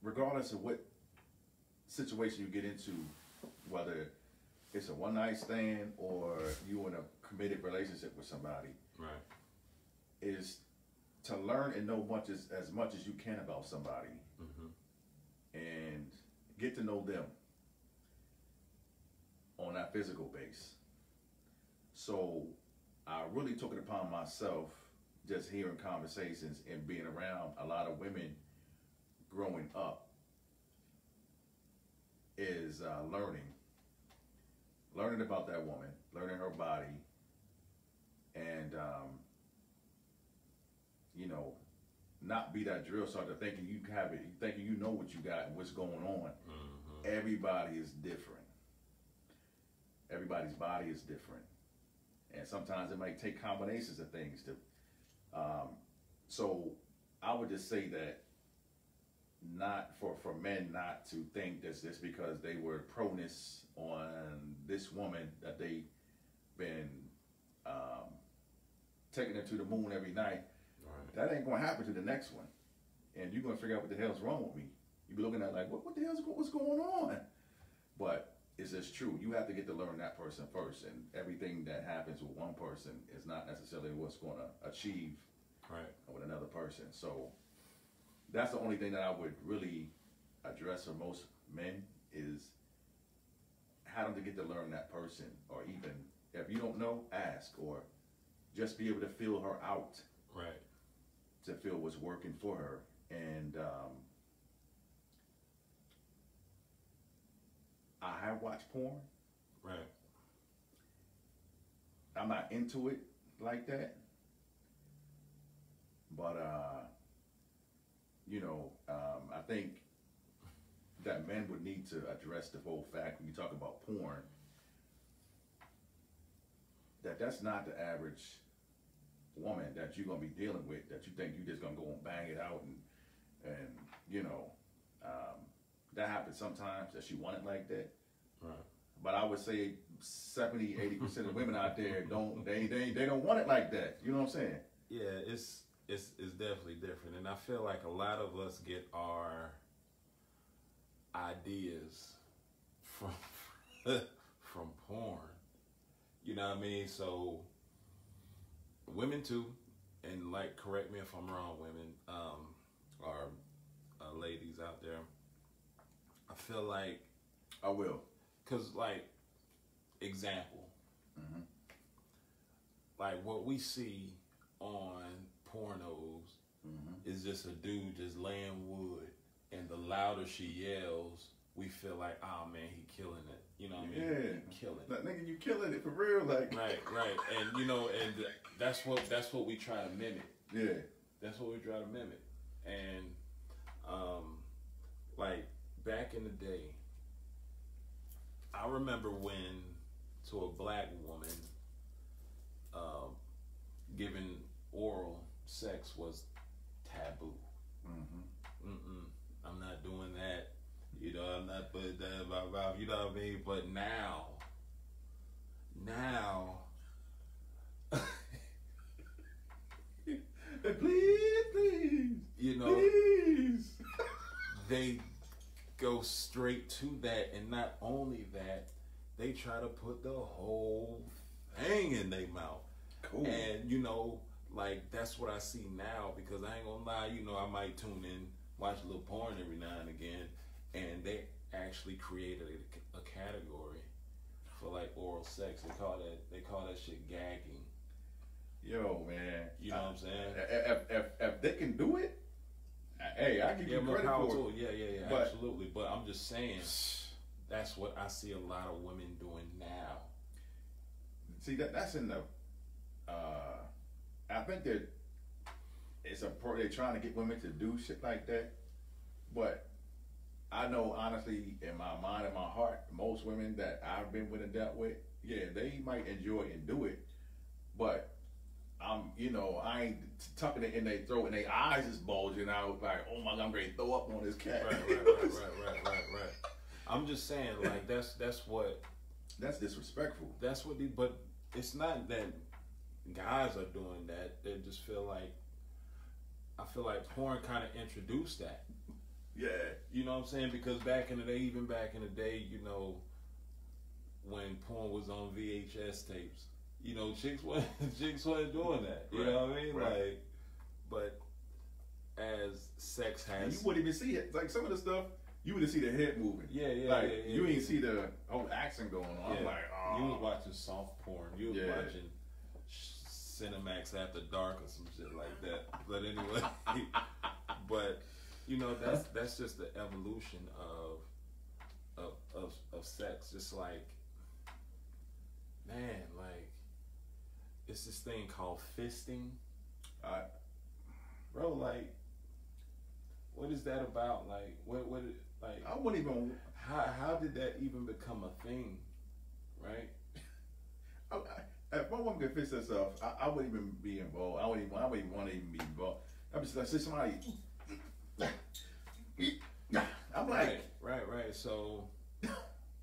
regardless of what situation you get into, whether it's a one-night stand or you in a committed relationship with somebody, right, is to learn and know as much as you can about somebody, and get to know them on that physical base. So I really took it upon myself, just hearing conversations and being around a lot of women growing up, is learning about that woman, learning her body, and not be that drill sergeant thinking you have it, thinking you know what you got and what's going on. Everybody is different. Everybody's body is different, and sometimes it might take combinations of things to. So I would just say that not for men not to think that just because they were proness on this woman that they've been taking her to the moon every night. Right. That ain't going to happen to the next one, and you're going to figure out what the hell's wrong with me. You be looking at like, what the hell's what's going on? But it's just true. You have to get to learn that person first, and everything that happens with one person is not necessarily what's going to achieve with another person. So that's the only thing that I would really address for most men is how them to get to learn that person, or even if you don't know, ask, or just be able to feel her out, right? To feel what's working for her, and I watch porn. Right. I'm not into it like that. But I think that men would need to address the whole fact when you talk about porn that's not the average woman that you're gonna be dealing with, that you think you just gonna go and bang it out and that happens sometimes, that she want it like that. Right. But I would say 70-80% of women out there don't want it like that. You know what I'm saying? Yeah, it's definitely different, and I feel like a lot of us get our ideas from from porn. You know what I mean? So women too, and like, correct me if I'm wrong, women or ladies out there. I feel like I will, cause like example, like what we see on pornos is just a dude just laying wood, and the louder she yells, we feel like, oh man, he killing it. You know what I mean? Yeah, he killing it. Like, nigga, you killing it for real, like. Right, and and that's what we try to mimic. Yeah, that's what we try to mimic, and like back in the day, I remember when to a black woman, giving oral sex was taboo. I'm not doing that. You know, I'm not putting that in my mouth. You know what I mean? But now, please, you know, please. They go straight to that, and not only that, they try to put the whole thing in their mouth. Cool. And like, that's what I see now, because I ain't gonna lie, I might tune in, watch a little porn every now and again, and they actually created a category for like oral sex. They call that shit gagging. Yo, man, you know what I'm saying? If they can do it, hey, I give you credit for it. Yeah, but, absolutely. But I'm just saying, that's what I see a lot of women doing now. See, that's in the. I think that they're trying to get women to do shit like that, but I know honestly, in my mind and my heart, most women that I've been with and dealt with, yeah, they might enjoy and do it, but I ain't tucking it in their throat and their eyes is bulging out like, oh my God, I'm ready to throw up on this cat. Right. I'm just saying, like, that's disrespectful. That's what but it's not that guys are doing that. They just feel like, I feel like porn kind of introduced that. Yeah. You know what I'm saying? Because back in the day, when porn was on VHS tapes, chicks wasn't doing that. You know what I mean? Right. Like, but as sex has, and you wouldn't even see it. Like some of the stuff, you would see the head moving. Yeah. You ain't see the whole action going on. Yeah. I'm like, oh. You was watching soft porn. You was watching Cinemax After Dark or some shit like that. But anyway, that's just the evolution of sex. Just like, man, like, it's this thing called fisting. Bro, like, what is that about? Like, what like, I wouldn't even. How did that even become a thing, right? If my woman could fix herself, I wouldn't even be involved. I wouldn't even want to even be involved. I'm just like, say somebody. I'm like, right. So,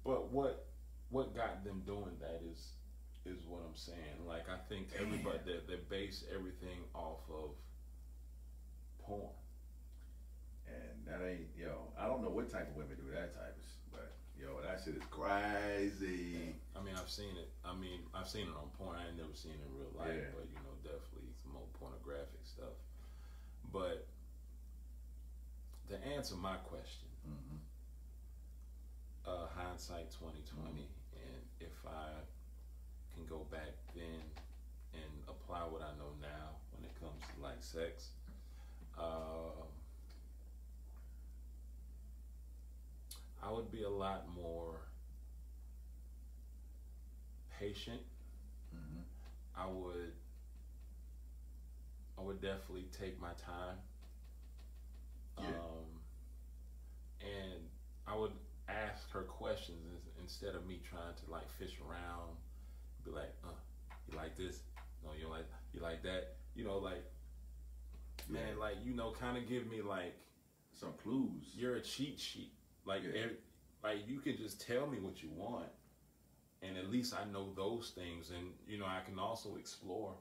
but what got them doing that is what I'm saying. Like, I think everybody they base everything off of porn. And that ain't, I don't know what type of women do that type of shit, but that shit is crazy. I mean, I've seen it. I've seen it on porn. I ain't never seen it in real life, but definitely some more pornographic stuff. But to answer my question, hindsight 2020, and if I can go back then and apply what I know now when it comes to like sex, I would be a lot more patient. Mm-hmm. I would definitely take my time. Yeah. And I would ask her questions instead of me trying to like fish around, be like, you like this? No, you don't like. You like that? You know, like, man, like, you know, kind of give me like some clues. You're a cheat sheet. Like, like you can just tell me what you want, and at least I know those things, and you know, I can also explore.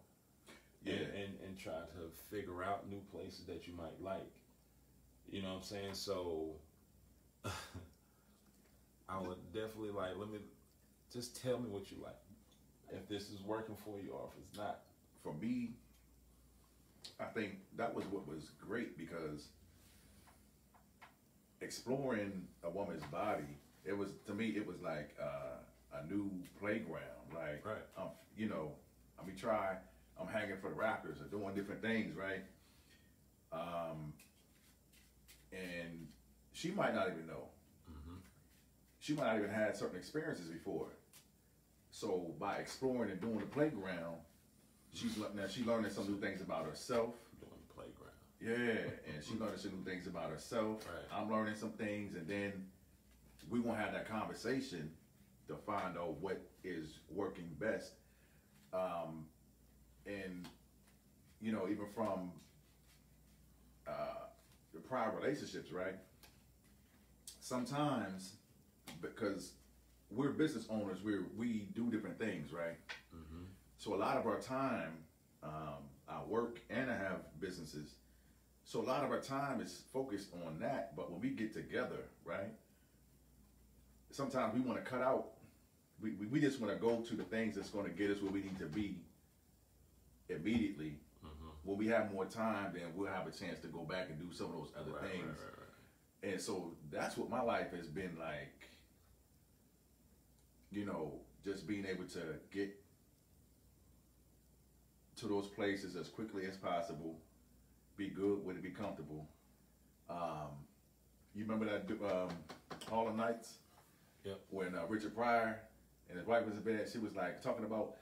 And try to figure out new places that you might like. You know what I'm saying? So I would definitely like, let me just tell me what you like. If this is working for you or if it's not. For me, I think that was what was great, because exploring a woman's body, it was, to me, it was like a new playground. Like, right. You know, I mean, I'm hanging for the Raptors or doing different things, right? And she might not even know. Mm-hmm. She might not even had certain experiences before. So by exploring and doing the playground, she's learning some new things about herself. Doing the playground. Yeah, and she learning some new things about herself. Right. I'm learning some things, and then we gonna have that conversation to find out what is working best. And you know, even from the prior relationships, right? Sometimes, because we're business owners, we do different things, right? Mm-hmm. So a lot of our time, I work and I have businesses. So a lot of our time is focused on that. But when we get together, right? Sometimes we want to cut out. We just want to go to the things that's going to get us where we need to be immediately. Mm-hmm. When we have more time, then we'll have a chance to go back and do some of those other things. Right. And so that's what my life has been like. You know, just being able to get to those places as quickly as possible, be good with it, be comfortable. You remember that Harlem Nights? Yep. When Richard Pryor and his wife was in bed, she was like talking about,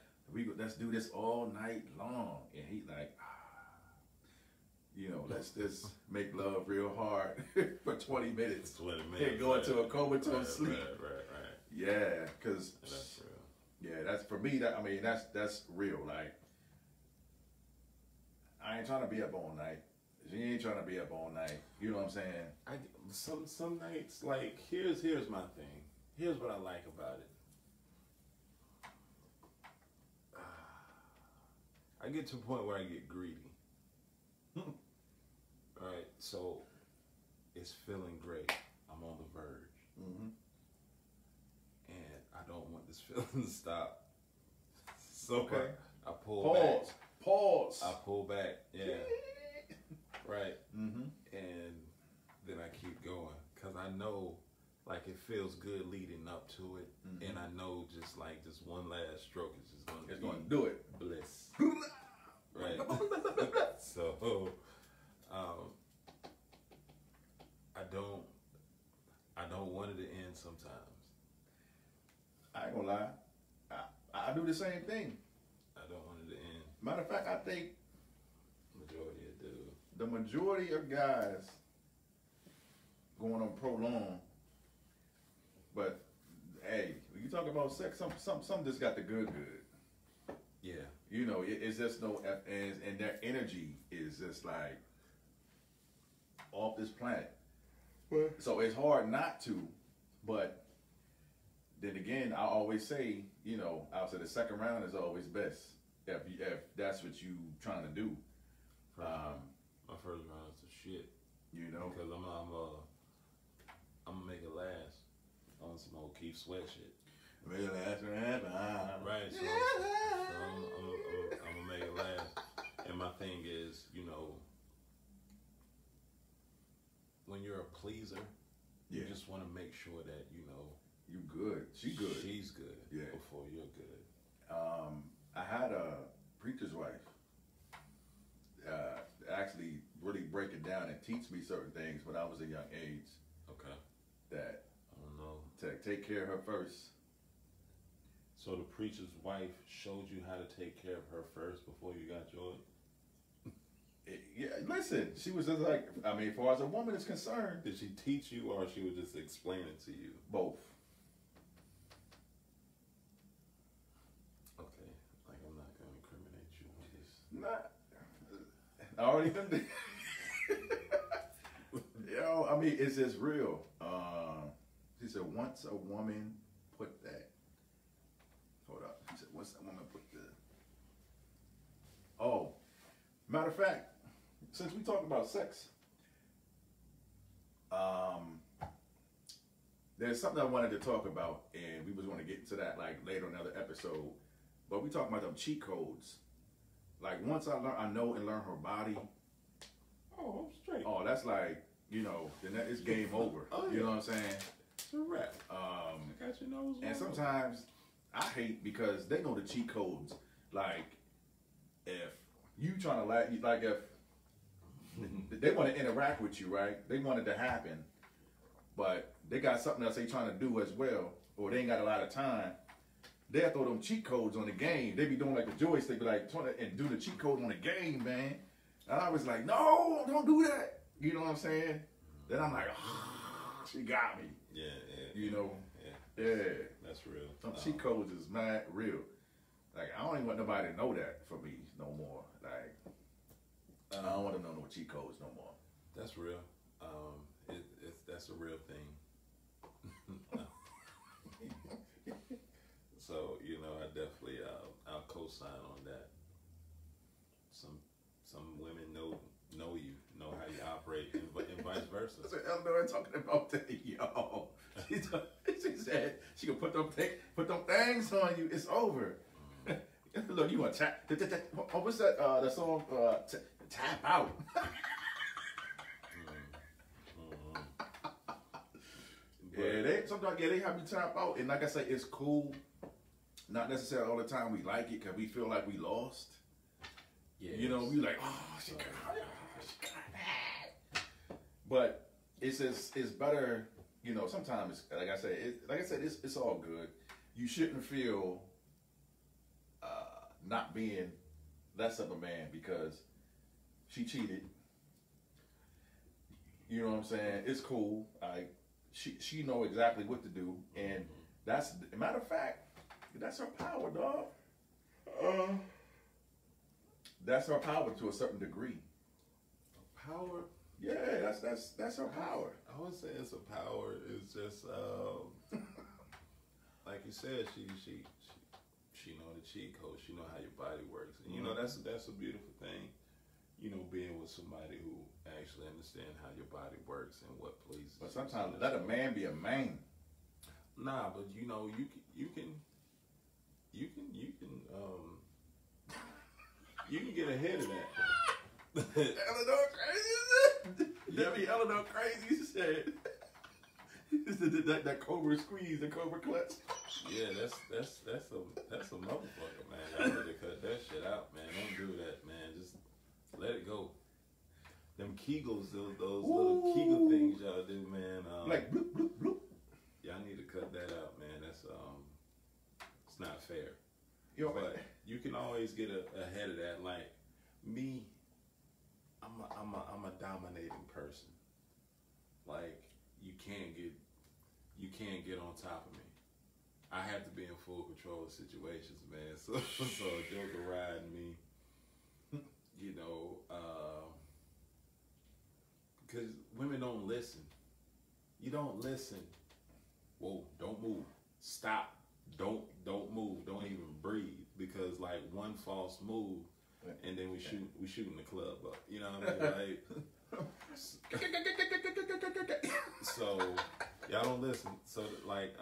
let's do this all night long, and he like, you know, let's just make love real hard for 20 minutes. 20 minutes. And go into a comatose sleep. Right. Yeah, because that's real. Yeah, that's for me. That's real. Like, I ain't trying to be up all night. She ain't trying to be up all night. You know what I'm saying? Some nights, like, here's my thing. Here's what I like about it. I get to a point where I get greedy. Alright, so it's feeling great. I'm on the verge. Mm-hmm. And I don't want this feeling to stop. So okay. I pull back. Pause. I pull back, yeah. Right. Mm-hmm. And then I keep going. Because I know, like, it feels good leading up to it. Mm-hmm. And I know just one last stroke is just going to do it. Bliss. Right. So, I don't want it to end sometimes. I ain't gonna lie. I do the same thing. I don't want it to end. Matter of fact, I think majority do. The majority of guys going on prolong. But hey, when you talk about sex, some just got the good. Yeah. You know, it's just no F ends, and their energy is just like off this planet. What? So it's hard not to, but then again, I always say, you know, I'll say the second round is always best if that's what you trying to do. My first round is the shit. You know, because I'm gonna make it last on some old Keith Sweat shit. Make it last forever. Right. So I'm gonna make it last. And my thing is, you know, when you're a pleaser, you just want to make sure that, you know, you good. She good. She's good. Yeah. Before you're good. I had a preacher's wife actually really break it down and teach me certain things when I was a young age. Okay. That I don't know. To take care of her first. So the preacher's wife showed you how to take care of her first before you got yours? Yeah, listen, she was just like, I mean, as far as a woman is concerned. Did she teach you or she was just explaining to you? Both. Okay, like I'm not going to incriminate you on this. Nah. I already done it. Yo, I mean, it's just real. She said, once a woman put that. Hold up. She said, once a woman put the. Oh, matter of fact, since we talk about sex, there's something I wanted to talk about, and we was going to get into that like later in another episode. But we talking about them cheat codes. Like once I know and learn her body. Oh, I'm straight. Oh, that's like, you know, then that is game over. Oh, you yeah. know what I'm saying? It's a wrap. I got your nose. And sometimes I hate because they know the cheat codes. Like if you trying to like if they want to interact with you, right? They want it to happen, but they got something else they trying to do as well, or they ain't got a lot of time. They'll throw them cheat codes on the game. They be doing like the joystick, be like trying to and do the cheat code on the game, man. And I was like, no, don't do that. You know what I'm saying? Then I'm like, oh, she got me. Yeah. You know? Yeah. That's real. Some cheat codes is mad real. Like, I don't even want nobody to know that for me no more. Like, I don't want to know no cheat codes no more. That's real. That's a real thing. So, you know, I definitely, I'll co-sign on that. Some women know you, know how you operate, and vice versa. That's what Eleanor talking about that, yo. She said she can put them things on you. It's over. Look, you want to tap? Oh, what's that? The song "Tap Out." Yeah, they have you tap out, and like I say, it's cool. Not necessarily all the time we like it because we feel like we lost. Yes. You know, we like, oh, she got that. But it's better. You know, sometimes, like I said, it's all good. You shouldn't feel not being less of a man because she cheated. You know what I'm saying? It's cool. She know exactly what to do, and that's matter of fact, that's her power, dog. That's her power to a certain degree. Power? Yeah, that's her power. I would say it's a power. It's just like you said, she know the cheat code. She know how your body works, and you know that's a beautiful thing. You know, being with somebody who actually understand how your body works and what pleases. But sometimes let a man be a man. Nah, but you know you can get ahead of that. Eleanor crazy. Debbie Eleanor crazy said. that cobra squeeze, the cobra clutch. Yeah, that's a motherfucker, man. I need to cut that shit out, man. Don't do that, man. Just let it go. Them Kegels, those little Kegel things y'all do, man. Like bloop bloop bloop. Y'all need to cut that out, man. That's it's not fair. Yo, but you can always get ahead of that. Like me, I'm a dominating person. Like you can't get on top of me. I have to be in full control of situations, man. So a joker riding me, you know, because women don't listen. You don't listen. Whoa, don't move. Stop. Don't move. Don't even breathe. Because like one false move, and then we shooting the club up. You know what I mean? Like, so y'all don't listen. So like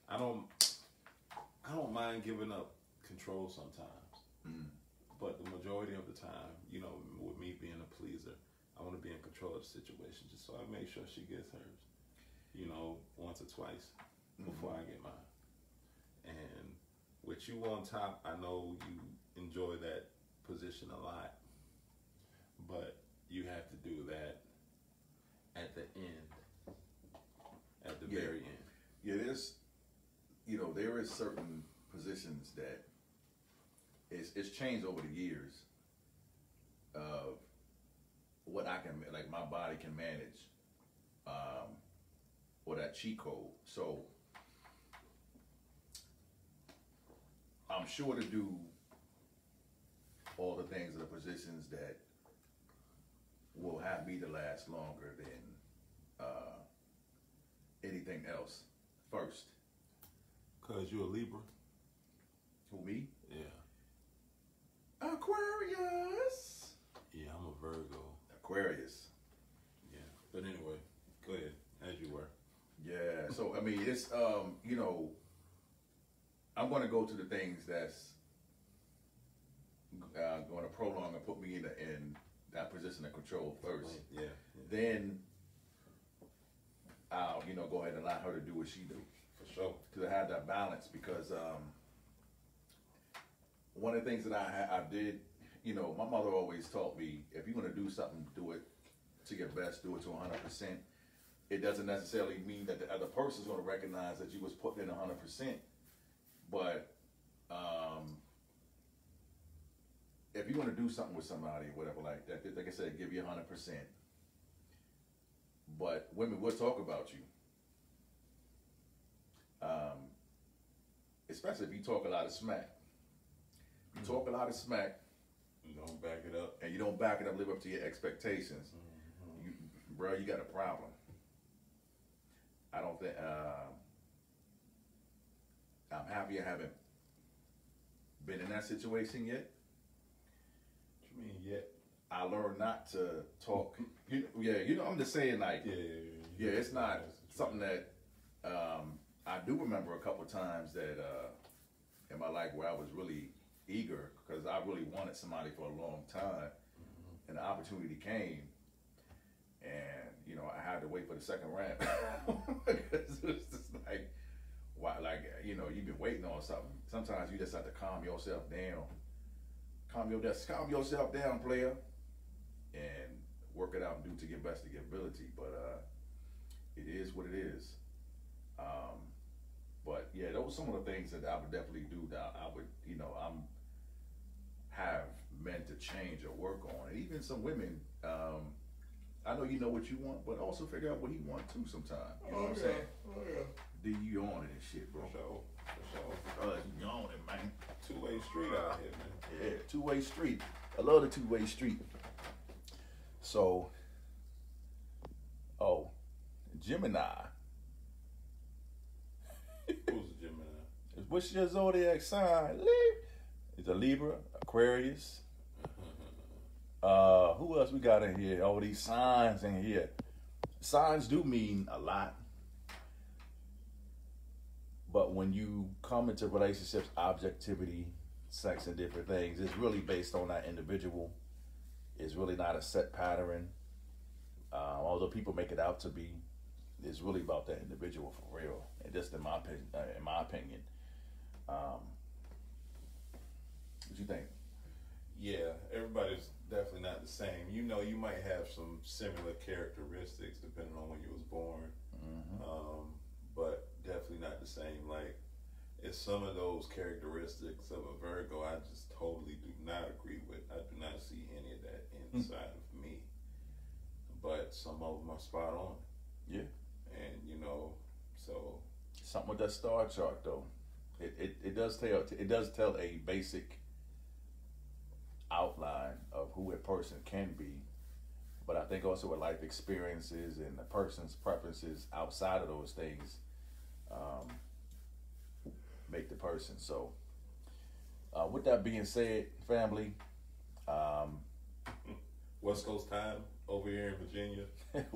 I don't mind giving up control sometimes. But the majority of the time, you know, with me being a pleaser, I want to be in control of the situation just so I make sure she gets hers. You know, once or twice before I get mine. And with you on top, I know you enjoy that position a lot, but you have to do that at the end, at the very end. Yeah, there is certain positions that it's changed over the years of what I can, like my body can manage, or that cheat code. So I'm sure to do all the things of the positions that will have me to last longer than anything else first. Cause you're a Libra? Who, me? Yeah. Aquarius. Yeah, I'm a Virgo. Aquarius. Yeah. But anyway, go ahead, as you were. Yeah, so I mean, it's you know, I'm going to go to the things that's going to prolong and put me in that position of control first. Yeah. Then I'll, you know, go ahead and allow her to do what she do. For sure. To have that balance, because one of the things that I did, you know, my mother always taught me, if you're going to do something, do it to your best, do it to 100%. It doesn't necessarily mean that the other person's going to recognize that you was putting in 100%, but if you're going to do something with somebody or whatever like that, like I said, give you 100%. But women will talk about you. Especially if you talk a lot of smack. You talk a lot of smack. You don't back it up. And you don't back it up, live up to your expectations. Bro, you got a problem. I don't think, I'm happy I haven't been in that situation yet. What you mean yet? I learned not to talk. You know, I'm just saying, like, yeah, it's not something that I do remember a couple times that in my life where I was really eager because I really wanted somebody for a long time, and the opportunity came, and you know I had to wait for the second round because it was just like, why? Like, you know, you've been waiting on something. Sometimes you just have to calm yourself down. Calm yourself down, player, and work it out and do to your best of your ability. But it is what it is. But yeah, those are some of the things that I would definitely do. That I would, you know, have men to change or work on, and even some women. I know you know what you want, but also figure out what he wants too. Sometimes, you know what I'm saying? Oh yeah. Do you on it and shit, bro? For sure. You on it, man. Two-way street out here, man. Yeah, two-way street. I love the two-way street. So, Gemini. Who's a Gemini? What's your zodiac sign? It's a Libra, Aquarius. Who else we got in here? All these signs in here. Signs do mean a lot. But when you come into relationships, objectivity, sex, and different things, it's really based on that individual. It's really not a set pattern. Although people make it out to be, it's really about that individual for real. And just in my opinion. What you think? Yeah, everybody's definitely not the same. You know, you might have some similar characteristics depending on when you was born, but definitely not the same. Like, it's some of those characteristics of a Virgo I just totally do not agree with. I do not see any of that inside of me. But some of them are spot on. Yeah. And, you know, so. Something with that star chart, though. It does tell a basic outline of who a person can be, but I think also with life experiences and the person's preferences outside of those things make the person. So with that being said, family, West Coast time over here in Virginia.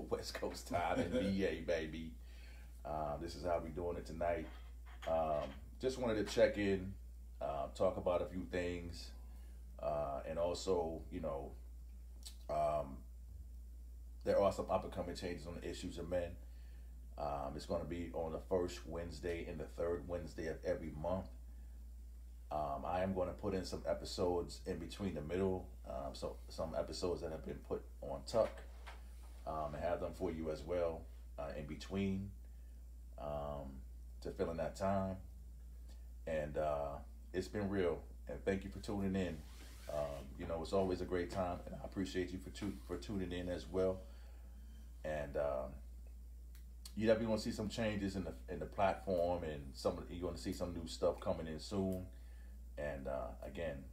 West Coast time in VA, baby. This is how we doing it tonight. Just wanted to check in, talk about a few things. And also, you know, there are some up-and-coming changes on the issues of men. It's going to be on the first Wednesday and the third Wednesday of every month. I am going to put in some episodes in between the middle, so some episodes that have been put on tuck, and have them for you as well in between to fill in that time. and it's been real. And thank you for tuning in. It's always a great time, and I appreciate you for tuning in as well. And you definitely want to see some changes in the platform, and you're going to see some new stuff coming in soon. And again,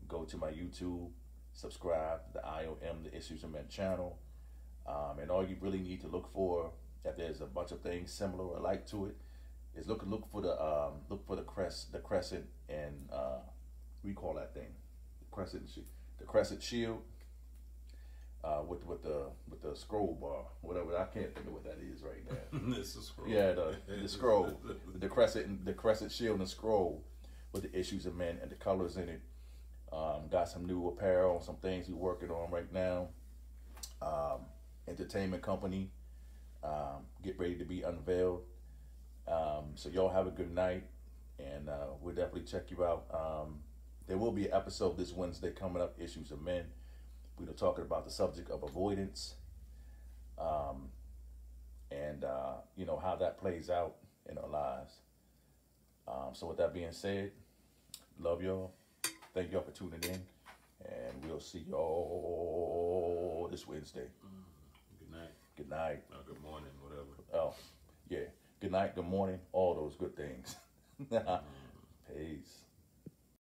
go to my YouTube, subscribe to the I.O.M, the Issues of Men channel, and all you really need to look for, if there's a bunch of things similar or like to it, is look for the crescent, and we call that thing the crescent shield with the scroll bar, whatever. I can't think of what that is right now. It's a scroll. Yeah, the scroll, the crescent shield and scroll with the Issues of Men and the colors in it. Got some new apparel, some things we're working on right now. Entertainment company, get ready to be unveiled. So y'all have a good night, and we'll definitely check you out. There will be an episode this Wednesday coming up, Issues of Men. We're talking about the subject of avoidance, and how that plays out in our lives. So with that being said, love y'all. Thank y'all for tuning in, and we'll see y'all this Wednesday. Good night. Good night. Good morning, whatever. Oh, yeah. Good night, good morning, all those good things. Peace.